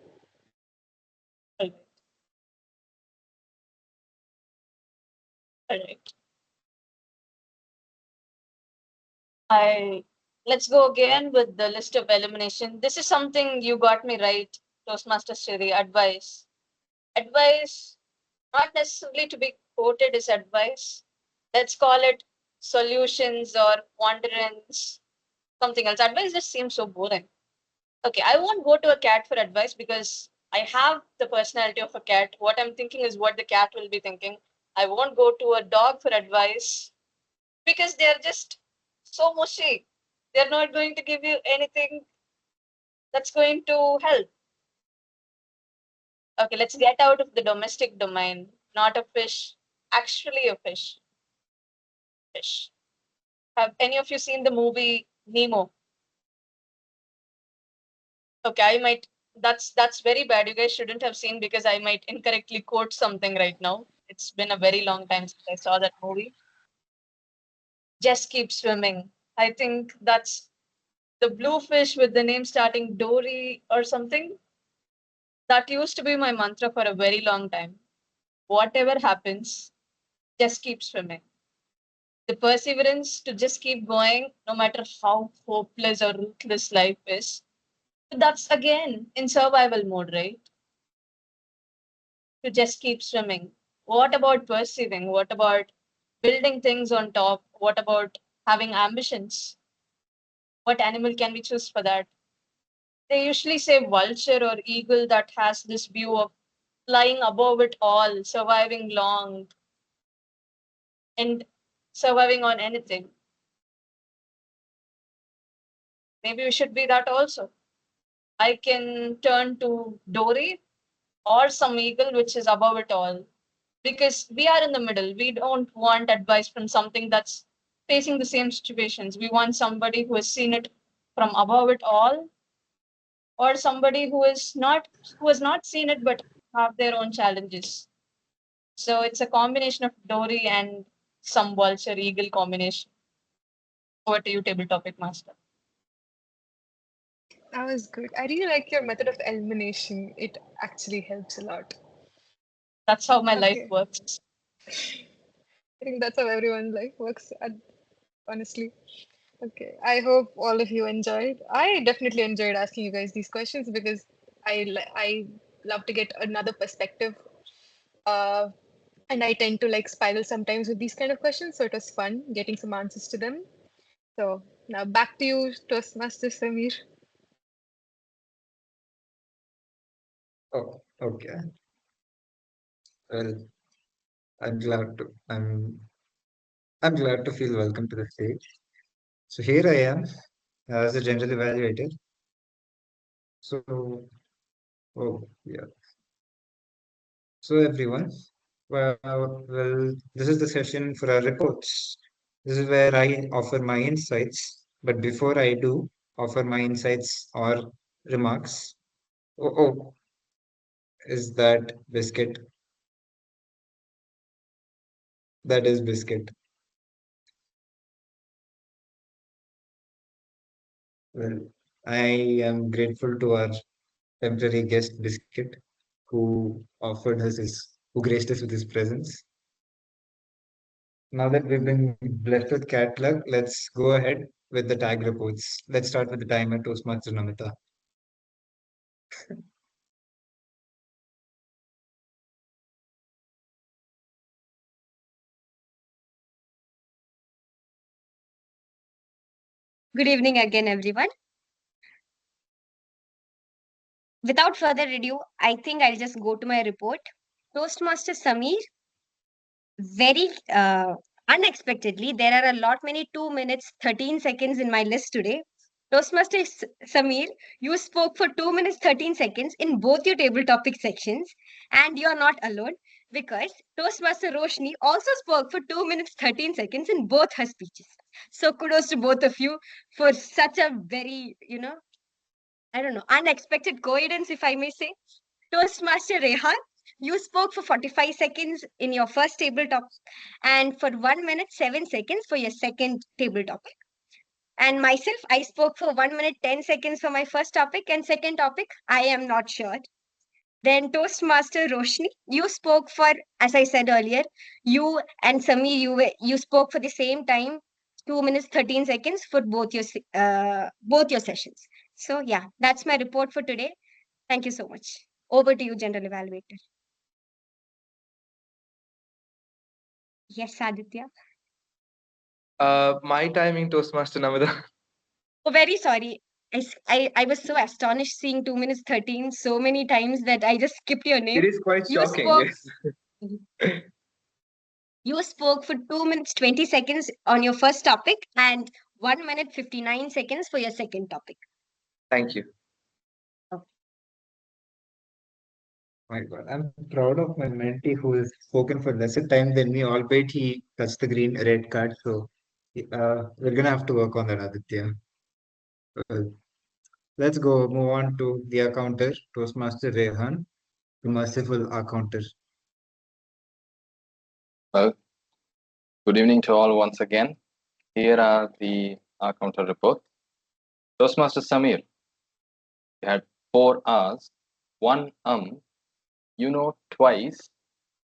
All right. I Let's go again with the list of elimination. This is something you got me right, Toastmaster Siri. Advice. Advice, not necessarily to be quoted as advice. Let's call it solutions or wanderings, something else. Advice just seems so boring. Okay, I won't go to a cat for advice because I have the personality of a cat. What I'm thinking is what the cat will be thinking. I won't go to a dog for advice because they're just so mushy. They're not going to give you anything that's going to help. Okay, let's get out of the domestic domain. Not a fish, actually a fish. Fish. Have any of you seen the movie Nemo? Okay, I might. That's very bad. You guys shouldn't have seen because I might incorrectly quote something right now. It's been a very long time since I saw that movie. Just keep swimming. I think that's the blue fish with the name starting Dory or something. That used to be my mantra for a very long time. Whatever happens, just keep swimming. The perseverance to just keep going, no matter how hopeless or ruthless life is. That's again in survival mode, right? To just keep swimming. What about perceiving? What about building things on top? What about having ambitions? What animal can we choose for that? They usually say vulture or eagle that has this view of flying above it all, surviving long, and surviving on anything. Maybe we should be that also. I can turn to Dory or some eagle which is above it all. Because we are in the middle. We don't want advice from something that's facing the same situations. We want somebody who has seen it from above it all, or somebody who has not seen it but have their own challenges. So it's a combination of Dory and some vulture eagle combination. Over to you, table topic master. That was good. I really like your method of elimination. It actually helps a lot. That's how my life Okay. works. I think that's how everyone's life works, honestly. Okay. I hope all of you enjoyed. I definitely enjoyed asking you guys these questions because I love to get another perspective. Uh, and I tend to like spiral sometimes with these kind of questions. So it was fun getting some answers to them. So now back to you, Toastmaster Samir. Oh, okay. Well, I'm glad to. I'm glad to feel welcome to the stage. So here I am as a general evaluator. So, oh yeah. So everyone, well, this is the session for our reports. This is where I offer my insights. But before I do offer my insights or remarks, oh, is that biscuit? That is biscuit. Well, I am grateful to our temporary guest biscuit who offered us who graced us with his presence. Now that we've been blessed with cat luck, let's go ahead with the tag reports. Let's start with the timer, Toastmaster Namita. Good evening again, everyone. Without further ado, I think I'll just go to my report. Toastmaster Samir, very unexpectedly, there are a lot many 2 minutes 13 seconds in my list today. Toastmaster Samir, you spoke for 2 minutes 13 seconds in both your table topic sections, and you're not alone because Toastmaster Roshni also spoke for 2 minutes 13 seconds in both her speeches. So kudos to both of you for such a very, I don't know, unexpected coincidence, if I may say. Toastmaster Rehan, you spoke for 45 seconds in your first table topic and for 1 minute 7 seconds for your second table topic. And myself, I spoke for 1 minute 10 seconds for my first topic and second topic, I am not sure. Then Toastmaster Roshni, you spoke for, as I said earlier, you and Sami, you spoke for the same time 2 minutes 13 seconds for both your sessions. So yeah, that's my report for today. Thank you so much. Over to you, general evaluator. Yes, Aditya. My timing, Toastmaster Namita. Oh, very sorry. I was so astonished seeing 2 minutes 13 so many times that I just skipped your name. It is quite You shocking. spoke- Yes. You spoke for 2 minutes 20 seconds on your first topic and 1 minute 59 seconds for your second topic. Thank you. My God, I'm proud of my mentee who has spoken for lesser time than me, albeit he touched the green red card. So we're gonna have to work on that, Aditya. Uh, let's move on to the accounter, Toastmaster Rehan, the merciful accounter. Well, good evening to all once again. Here are the counter report. Toastmaster Samir, you had 4 hours, 1 twice,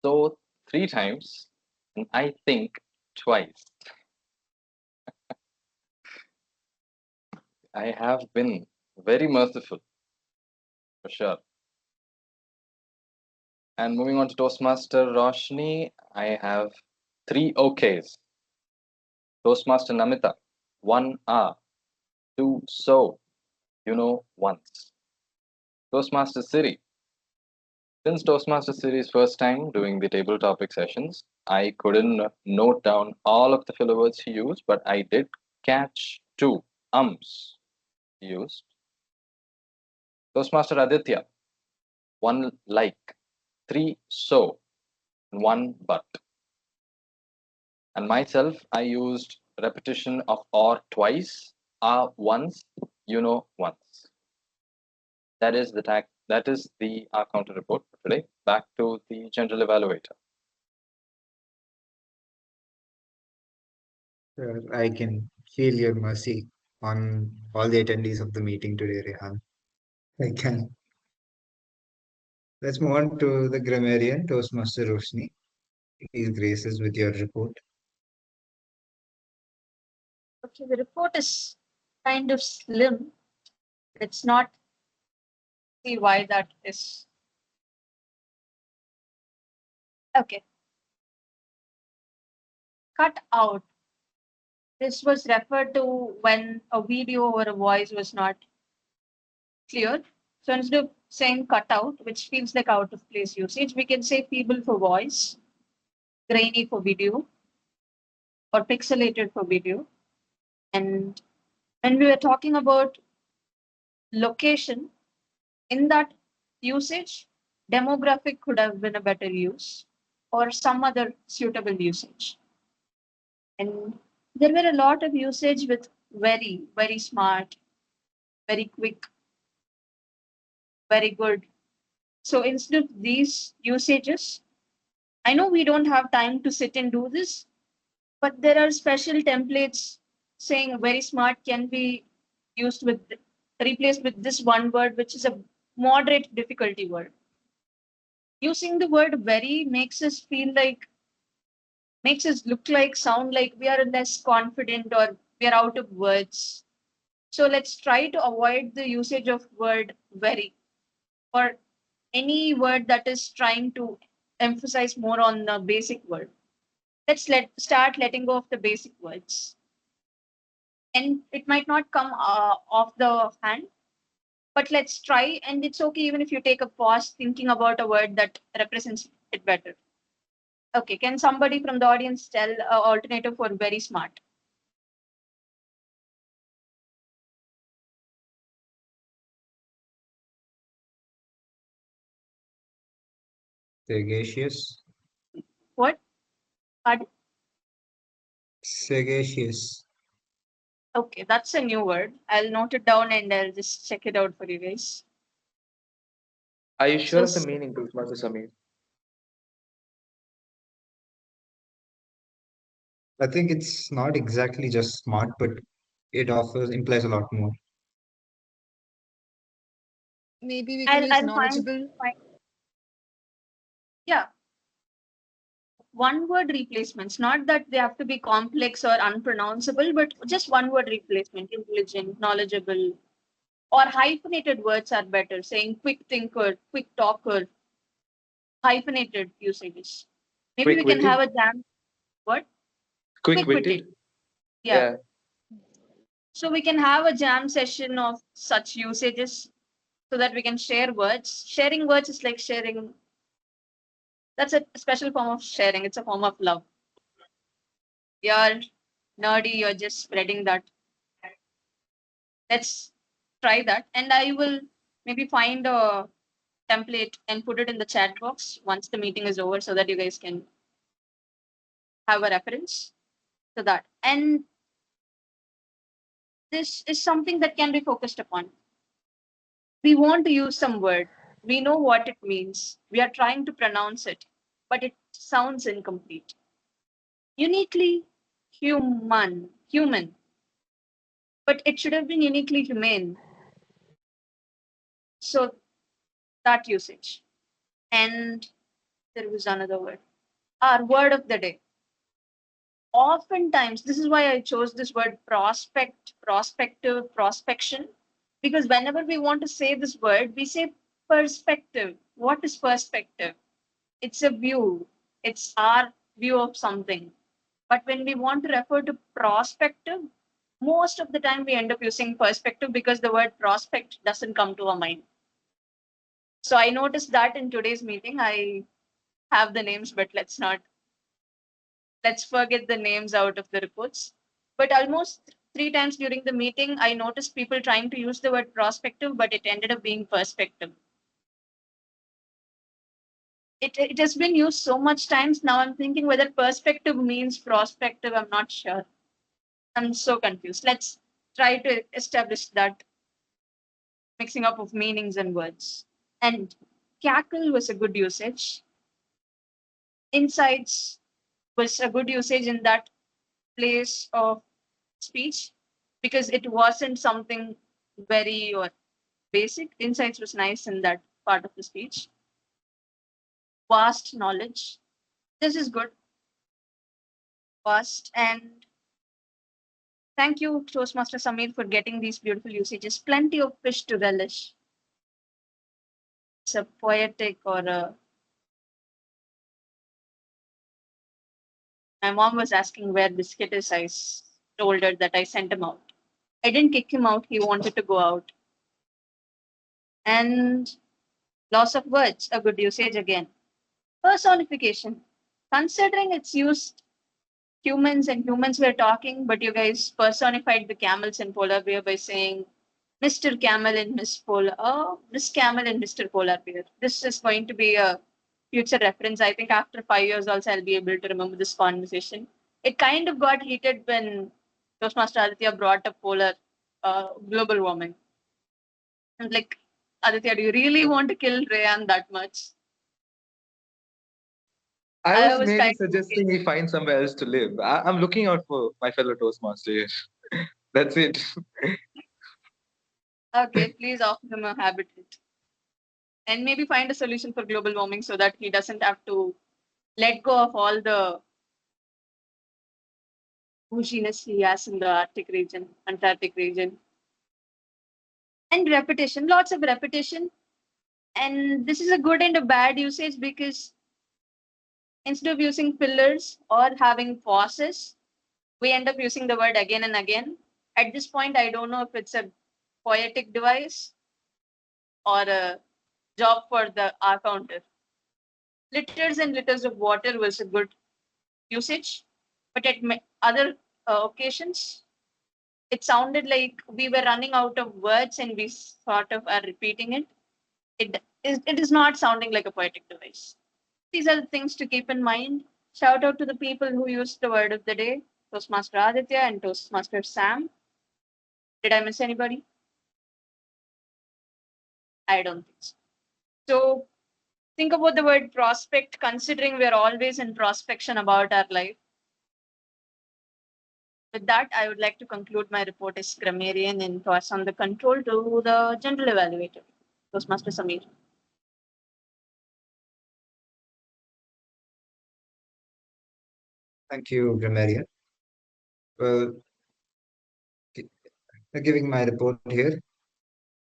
so 3 times, and I think twice. I have been very merciful, for sure. And moving on to Toastmaster Roshni, I have 3 OKs. Toastmaster Namita, 1 hour, 2 so, once. Toastmaster Siri, since Toastmaster Siri's first time doing the table topic sessions, I couldn't note down all of the filler words he used, but I did catch 2 ums he used. Toastmaster Aditya, 1 like, 3 so, 1 but. And myself, I used repetition of or twice, once, once. That is the counter report for today. Back to the general evaluator. I can feel your mercy on all the attendees of the meeting today, Rehan. I can. Let's move on to the grammarian, Toastmaster Roshni. Please graces with your report. Okay, the report is kind of slim. Let's not see why that is. Okay. Cut out. This was referred to when a video or a voice was not clear. So instead of saying cut out, which feels like out of place usage, we can say feeble for voice, grainy for video, or pixelated for video. And when we were talking about location, in that usage, demographic could have been a better use or some other suitable usage. And there were a lot of usage with very, very smart, very quick, very good. So instead of these usages, I know we don't have time to sit and do this, but there are special templates saying very smart can be used with replaced with this one word, which is a moderate difficulty word. Using the word very makes us feel like makes us look like sound like we are less confident or we are out of words. So let's try to avoid the usage of word very or any word that is trying to emphasize more on the basic word. Let's start letting go of the basic words. And it might not come off the hand, but let's try. And it's okay even if you take a pause thinking about a word that represents it better. Okay, can somebody from the audience tell an alternative for very smart? Sagacious. What? Pardon? Sagacious. Okay, that's a new word. I'll note it down and I'll just check it out for you guys. Are you sure of the So- meaning, Toastmaster Samir? I think it's not exactly just smart, but it implies a lot more. Maybe we can use I'll knowledgeable. find. Yeah. one word replacements, not that they have to be complex or unpronounceable, but just one word replacement, intelligent, knowledgeable, or hyphenated words are better, saying quick thinker, quick talker, hyphenated usages. Maybe we can have Quick-witted? a jam. What? Quick-witted? Yeah. So we can have a jam session of such usages so that we can share words. Sharing words is like sharing. That's a special form of sharing. It's a form of love. You're nerdy, you're just spreading that. Let's try that. And I will maybe find a template and put it in the chat box once the meeting is over so that you guys can have a reference to that. And this is something that can be focused upon. We want to use some word. We know what it means. We are trying to pronounce it, but it sounds incomplete. Uniquely human, but it should have been uniquely humane. So that usage. And there was another word. Our word of the day. Oftentimes, this is why I chose this word prospect, prospective, prospection, because whenever we want to say this word, we say perspective. What is perspective? It's a view, it's our view of something. But when we want to refer to prospective, most of the time we end up using perspective because the word prospect doesn't come to our mind. So I noticed that in today's meeting, I have the names, but let's forget the names out of the reports. But almost 3 times during the meeting, I noticed people trying to use the word prospective, but it ended up being perspective. It has been used so much times. Now I'm thinking whether perspective means prospective. I'm not sure. I'm so confused. Let's try to establish that mixing up of meanings and words. And cackle was a good usage. Insights was a good usage in that place of speech because it wasn't something very or basic. Insights was nice in that part of the speech. Vast knowledge. This is good. Vast. And thank you, Toastmaster Samir, for getting these beautiful usages. Plenty of fish to relish. It's a poetic or a. My mom was asking where Biscuit is. I told her that I sent him out. I didn't kick him out. He wanted to go out. And loss of words, a good usage again. Personification. Considering it's used humans were talking, but you guys personified the camels in polar bear by saying Mr. Camel and Miss Camel and Mr. Polar Bear. This is going to be a future reference. I think after 5 years also I'll be able to remember this conversation. It kind of got heated when Toastmaster Aditya brought up global warming. I'm like, Aditya, do you really want to kill Rayan that much? I was was merely kind of suggesting he find somewhere else to live. I'm looking out for my fellow Toastmaster here. That's it. okay, please offer him a habitat. And maybe find a solution for global warming so that he doesn't have to let go of all the bushiness he has in the Arctic region, Antarctic region. And repetition, lots of repetition. And this is a good and a bad usage because instead of using fillers or having pauses, we end up using the word again and again. At this point, I don't know if it's a poetic device or a job for the R counter. Liters and liters of water was a good usage, but at other occasions, it sounded like we were running out of words and we sort of are repeating it. It is not sounding like a poetic device. These are the things to keep in mind. Shout out to the people who used the word of the day, Toastmaster Aditya and Toastmaster Sam. Did I miss anybody? I don't think so. So think about the word prospect, considering we're always in prospection about our life. With that, I would like to conclude my report as grammarian and pass on the control to the general evaluator, Toastmaster Samir. Thank you, Grammarian. Well, giving my report here.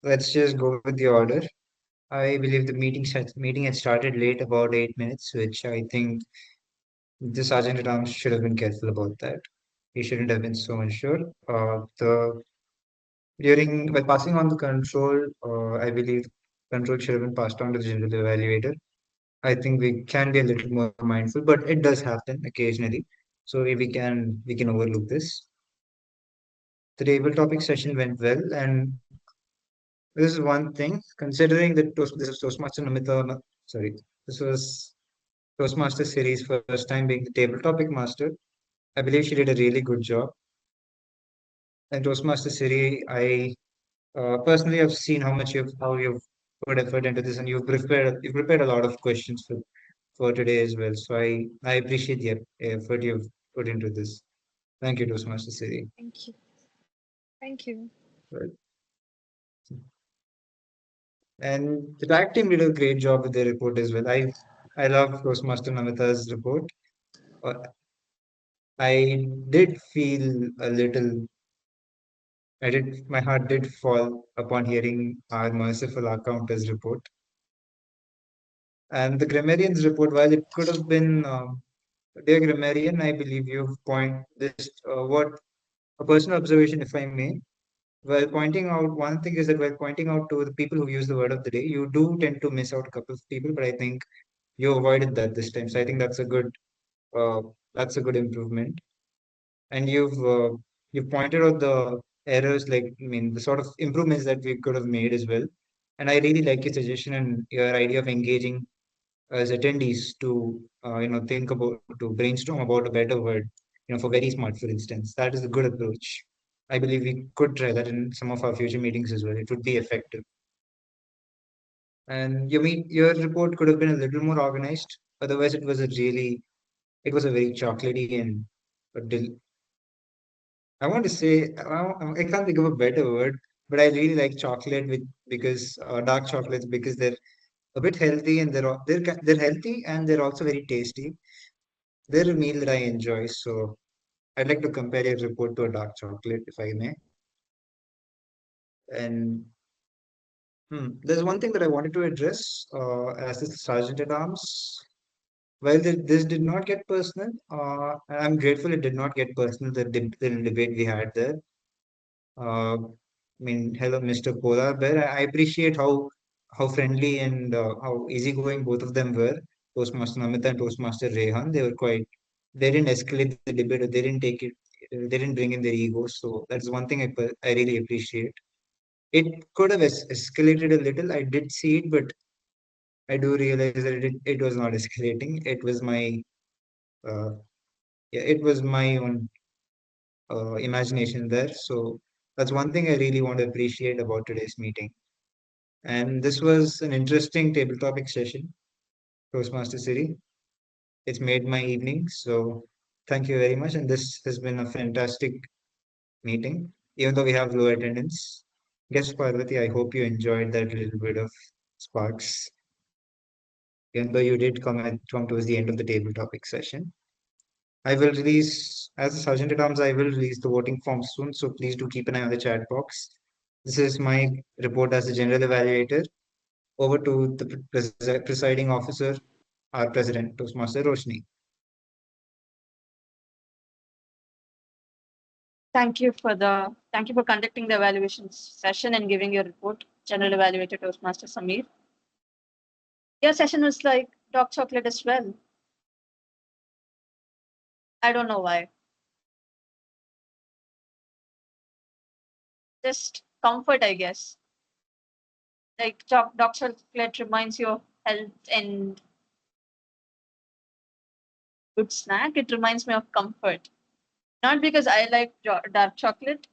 Let's just go with the order. I believe the meeting had started late, about 8 minutes, which I think the Sergeant at Arms should have been careful about that. He shouldn't have been so unsure. The During by passing on the control, I believe control should have been passed on to the general evaluator. I think we can be a little more mindful, but it does happen occasionally. So we can overlook this. The table topic session went well, and this is one thing. Considering that this is Toastmaster Namita, sorry, this was Toastmaster series first time being the table topic master. I believe she did a really good job. And Toastmaster series, I personally have seen how you've put effort into this, and you've prepared a lot of questions for today as well. So I appreciate the effort you've put into this. Thank you, Toastmaster Siri. Thank you. Thank you. Right. And the tag team did a great job with their report as well. I love Toastmaster Namita's report. Uh, I did feel a little. My heart did fall upon hearing our merciful accountant's report. And the grammarian's report, while it could have been, dear grammarian, I believe you've point this what a personal observation, if I may. While pointing out, one thing is that while pointing out to the people who use the word of the day, you do tend to miss out a couple of people, but I think you avoided that this time. So I think uh, that's a good improvement. And you've pointed out the errors, like I mean the sort of improvements that we could have made as well. And I really like your suggestion and your idea of engaging as attendees to think about to brainstorm about a better word, for very smart, for instance. That is a good approach. I believe we could try that in some of our future meetings as well. It would be effective. And your report could have been a little more organized. Otherwise, it was a very chocolatey and a I want to say I can't think of a better word, but I really like chocolate because dark chocolates, because they're a bit healthy, and they're healthy, and they're also very tasty. They're a meal that I enjoy, so I'd like to compare your report to a dark chocolate, if I may. And there's one thing that I wanted to address as the Sergeant at Arms. While this did not get personal, I'm grateful it did not get personal, the debate we had there. Hello, Mr. Polar Bear. I appreciate how friendly and how easygoing both of them were. Toastmaster Namita and Toastmaster Rehan. They didn't escalate the debate. Or they didn't take it. They didn't bring in their egos. So that's one thing I really appreciate. It could have escalated a little. I did see it, but I do realize that it was not escalating. Uh, it was my own imagination there. So that's one thing I really want to appreciate about today's meeting. And this was an interesting table topic session, Toastmaster City. It's made my evening. So thank you very much. And this has been a fantastic meeting, even though we have low attendance. Guest Parvati, I hope you enjoyed that little bit of sparks, even though you did come towards the end of the table topic session. I will release, as a Sergeant at Arms, I will release the voting form soon. So please do keep an eye on the chat box. This is my report as the general evaluator. Over to the presiding officer, our president, Toastmaster Roshni. Thank you for conducting the evaluation session and giving your report, General Evaluator Toastmaster Samir. Your session was like dark chocolate as well. I don't know why. Just comfort, I guess. Like dark chocolate reminds you of health and good snack. It reminds me of comfort. Not because I like dark chocolate,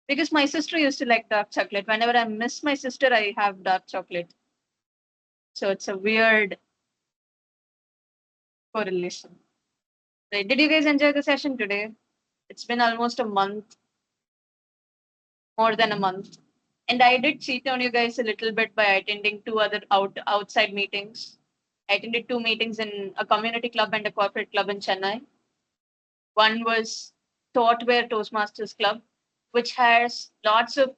because my sister used to like dark chocolate. Whenever I miss my sister, I have dark chocolate. So it's a weird correlation. Right. Did you guys enjoy the session today? It's been almost a month, more than a month. And I did cheat on you guys a little bit by attending two other outside meetings. I attended two meetings in a community club and a corporate club in Chennai. One was Thoughtware Toastmasters Club, which has lots of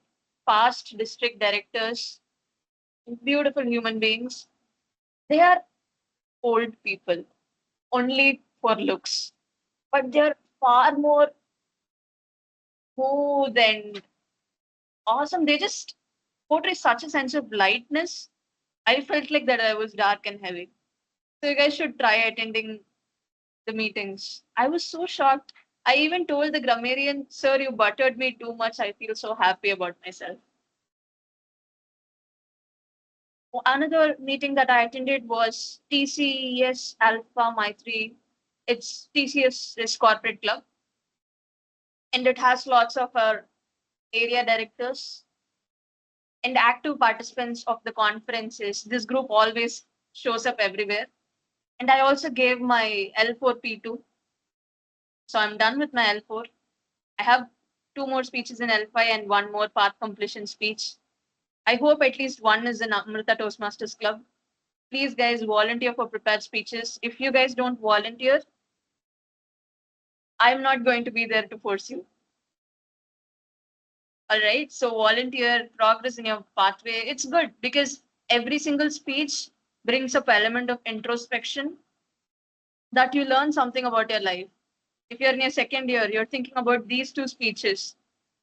past district directors, beautiful human beings. They are old people, only for looks, but they're far more smooth and awesome. They just portray such a sense of lightness. I felt like that I was dark and heavy. So you guys should try attending the meetings. I was so shocked. I even told the grammarian, "Sir, you buttered me too much. I feel so happy about myself." Another meeting that I attended was TCS Alpha My3. It's TCS is corporate club, and it has lots of our area directors and active participants of the conferences. This group always shows up everywhere. And I also gave my L4P2. So I'm done with my L4. I have two more speeches in L5 and one more path completion speech. I hope at least one is in Amrita Toastmasters Club. Please, guys, volunteer for prepared speeches. If you guys don't volunteer, I'm not going to be there to force you. All right. So volunteer, progress in your pathway. It's good because every single speech brings up element of introspection that you learn something about your life. If you're in your second year, you're thinking about these two speeches.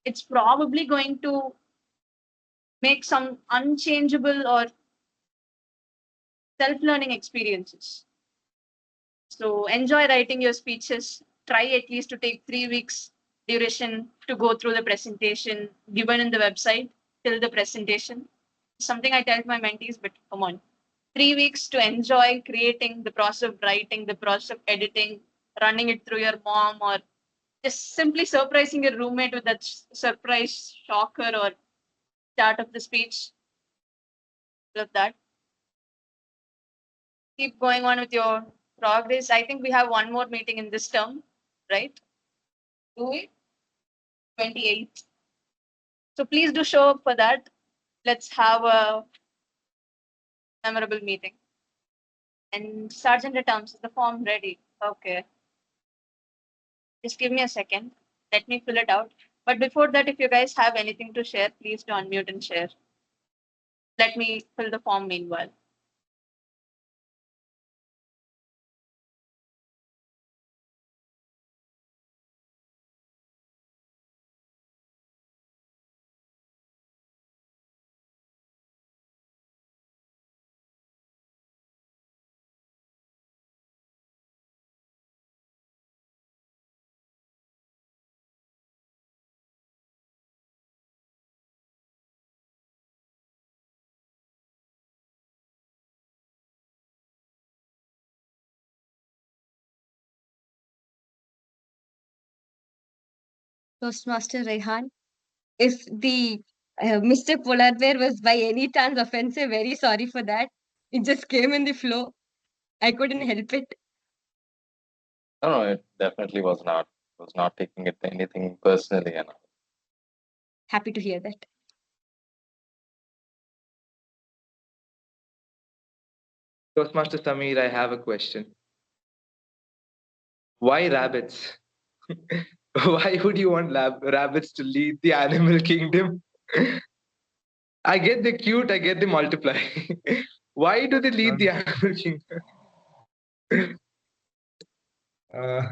It's probably going to make some unchangeable or self-learning experiences. So enjoy writing your speeches. Try at least to take 3 weeks duration to go through the presentation given in the website till the presentation. Something I tell my mentees, but come on. 3 weeks to enjoy creating the process of writing, the process of editing, running it through your mom, or just simply surprising your roommate with that surprise shocker or start of the speech. Love that. Keep going on with your progress. I think we have one more meeting in this term, right? Do we? 28th. So please do show up for that. Let's have a memorable meeting. And Sergeant at Arms, is the form ready? Okay. Just give me a second. Let me fill it out. But before that, if you guys have anything to share, please do unmute and share. Let me fill the form meanwhile. Toastmaster Rehan, if the Mr. Polar Bear was by any chance offensive, very sorry for that. It just came in the flow. I couldn't help it. No, it definitely was not. Was not taking it anything personally, and Happy to hear that. Toastmaster Samir, I have a question. Why rabbits? Why would you want rabbits to lead the animal kingdom? I get the cute, I get the multiply. Why do they lead the animal kingdom? Uh,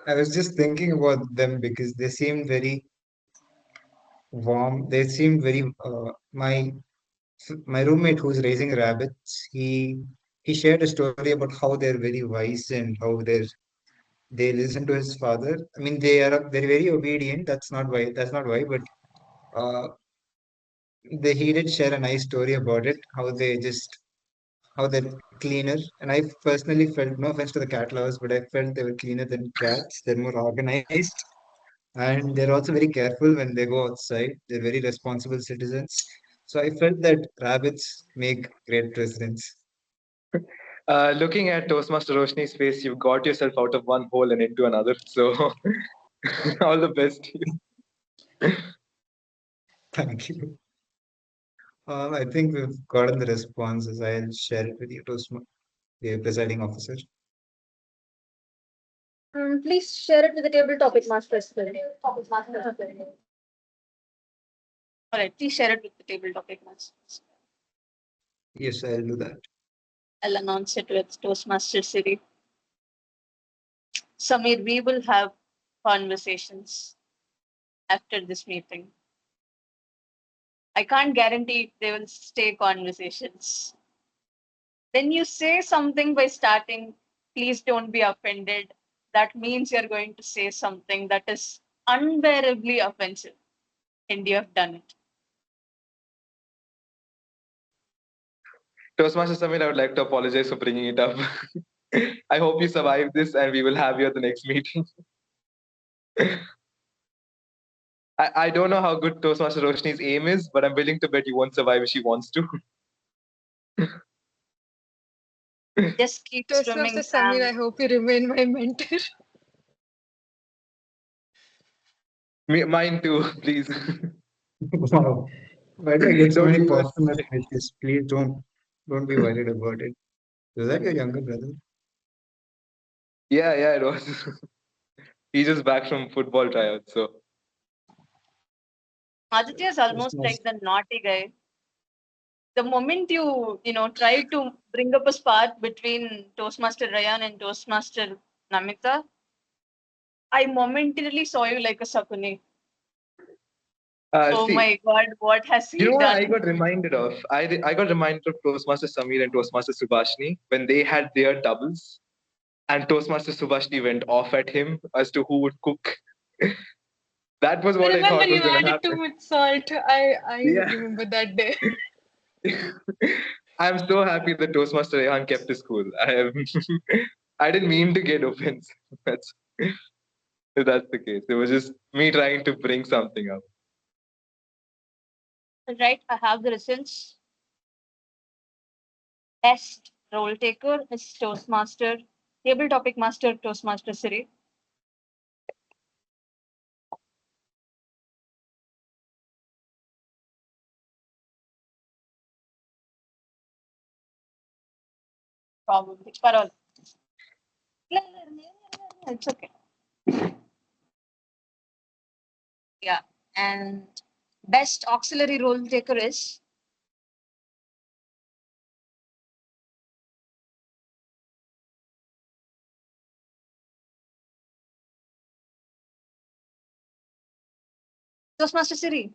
I was just thinking about them because they seemed very warm. They seemed very my roommate who's raising rabbits. He shared a story about how they're very wise and how they listen to his father. I mean, they're very obedient. That's not why. That's not why. But uh, he did share a nice story about it. How they're cleaner. And I personally felt, no offense to the cat lovers, but I felt they were cleaner than cats. They're more organized. And they're also very careful when they go outside. They're very responsible citizens. So I felt that rabbits make great presidents. Looking at Toastmaster Roshni's face, you've got yourself out of one hole and into another. So, all the best to you. Thank you. I think we've gotten the responses. I'll share it with you, the presiding officer. Please share it with the table topic masters. All right, please share it with the table topic masters. Yes, I'll do that. I'll announce it with Toastmaster City. Samir, we will have conversations after this meeting. I can't guarantee they will stay conversations. When you say something by starting, please don't be offended. That means you're going to say something that is unbearably offensive. And you have done it. Toastmaster Samir, I would like to apologize for bringing it up. I hope you survive this and we will have you at the next meeting. I don't know how good Toastmaster Roshni's aim is, but I'm willing to bet you won't survive if she wants to. Just keep Toastmaster swimming, Samir, I hope you remain my mentor. Mine too, please. Wow. Why do I get so Don't many do it. posthumous wishes? Please don't be worried about it. Is that your younger brother? Yeah, it was. He's just back from football tryouts, so Aditya is almost Toastmaster. like the naughty guy. The moment you try to bring up a spark between Toastmaster Rayan and Toastmaster Namita, I momentarily saw you like a Sakuni. Oh see, my God, what has he you know what I done? got reminded of? I got reminded of Toastmaster Samir and Toastmaster Subhashni when they had their doubles, and Toastmaster Subhashni went off at him as to who would cook. That was what I Remember, thought was you going to added too happen. much salt. I Yeah. remember that day. I'm so happy that Toastmaster Rehan kept his cool. I didn't mean to get offensive. That's that's the case. It was just me trying to bring something up. Right, I have the results. Best role taker is Toastmaster, table topic master Toastmaster Siri. Probably, but all. It's okay. Yeah, and best auxiliary role taker is Toastmaster Siri.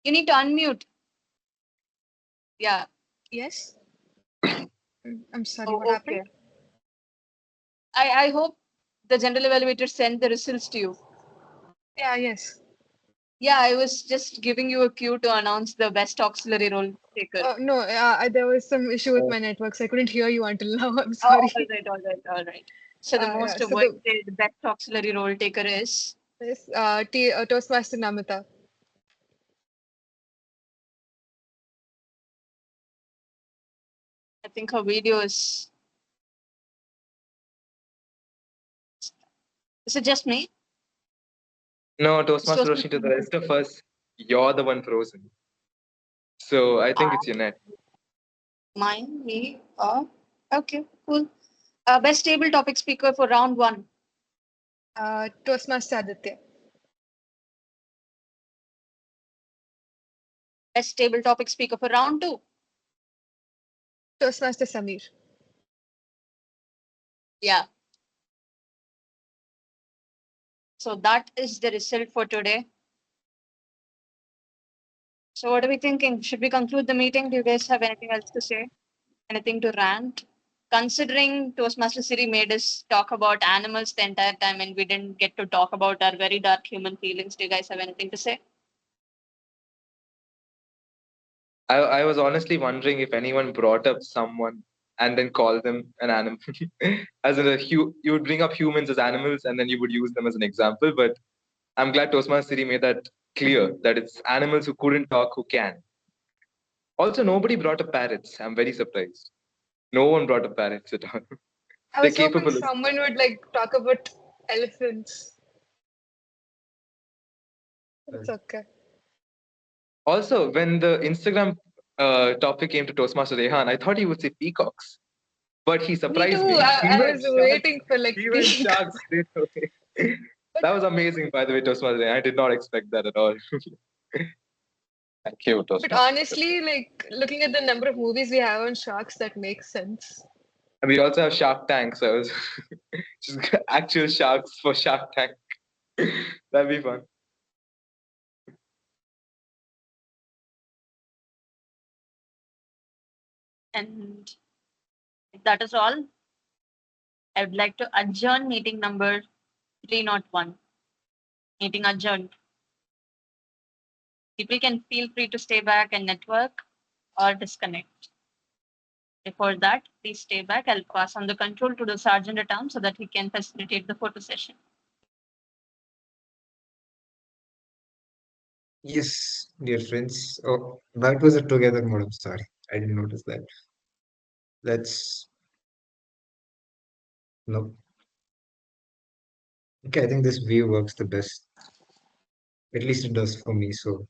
You need to unmute. Yeah. Yes. I'm sorry, Oh, what happened? okay. I hope the general evaluator sent the results to you. Yeah, yes. Yeah, I was just giving you a cue to announce the best auxiliary role taker. No, there was some issue with my network, so I couldn't hear you until now. I'm Oh, sorry. all right. So the Yeah, most so the avoided best auxiliary role taker is this Toastmaster Namita. I think her video is. Is it just me? No, Toastmaster Toastmaster Roshni, to the rest of us, you're the one frozen. So I think it's your net. Mine, me, okay, cool. Best table topic speaker for round one. Toastmaster Aditya. Best table topic speaker for round two. Toastmaster Samir. Yeah. So that is the result for today. So what are we thinking? Should we conclude the meeting? Do you guys have anything else to say? Anything to rant? Considering Toastmaster Siri made us talk about animals the entire time and we didn't get to talk about our very dark human feelings, do you guys have anything to say? I was honestly wondering if anyone brought up someone and then called them an animal. As in you would bring up humans as animals and then you would use them as an example. But I'm glad Toastmaster Siri made that clear that it's animals who couldn't talk who can. Also, nobody brought up parrots. I'm very surprised. No one brought up parrots at all. I They're was hoping capable of. someone would like talk about elephants. It's okay. Also, when the Instagram topic came to Toastmaster Rehan, I thought he would say peacocks. but he Me surprised too. me. I Even was sharks, waiting for like even peak. sharks did okay. That was amazing, by the way, Toastmaster. I did not expect that at all. Thank you, But Toastmaster. honestly, like looking at the number of movies we have on sharks, that makes sense. And we also have Shark Tank, so it was just actual sharks for Shark Tank. That'd be fun. And if that is all, I would like to adjourn meeting number 301. Meeting adjourned. People can feel free to stay back and network or disconnect. Before that, please stay back. I'll pass on the control to the Sergeant at Arms so that he can facilitate the photo session. Yes, dear friends. Oh, that was a together mode. I'm sorry. I didn't notice that. Let's no. Okay, I think this view works the best. At least it does for me. So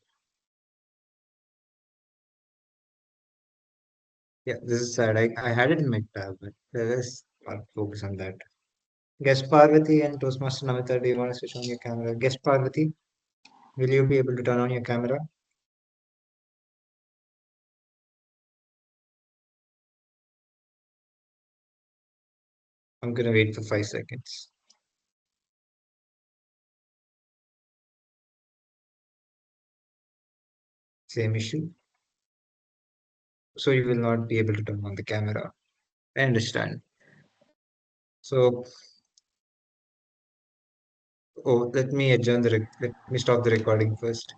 yeah, this is sad. I had it in my tab, but let's not focus on that. Guest Parvati and Toastmaster Namita, do you want to switch on your camera? Guest Parvati, will you be able to turn on your camera? I'm gonna wait for 5 seconds. Same issue. So you will not be able to turn on the camera. I understand. So, oh, let me stop the recording first.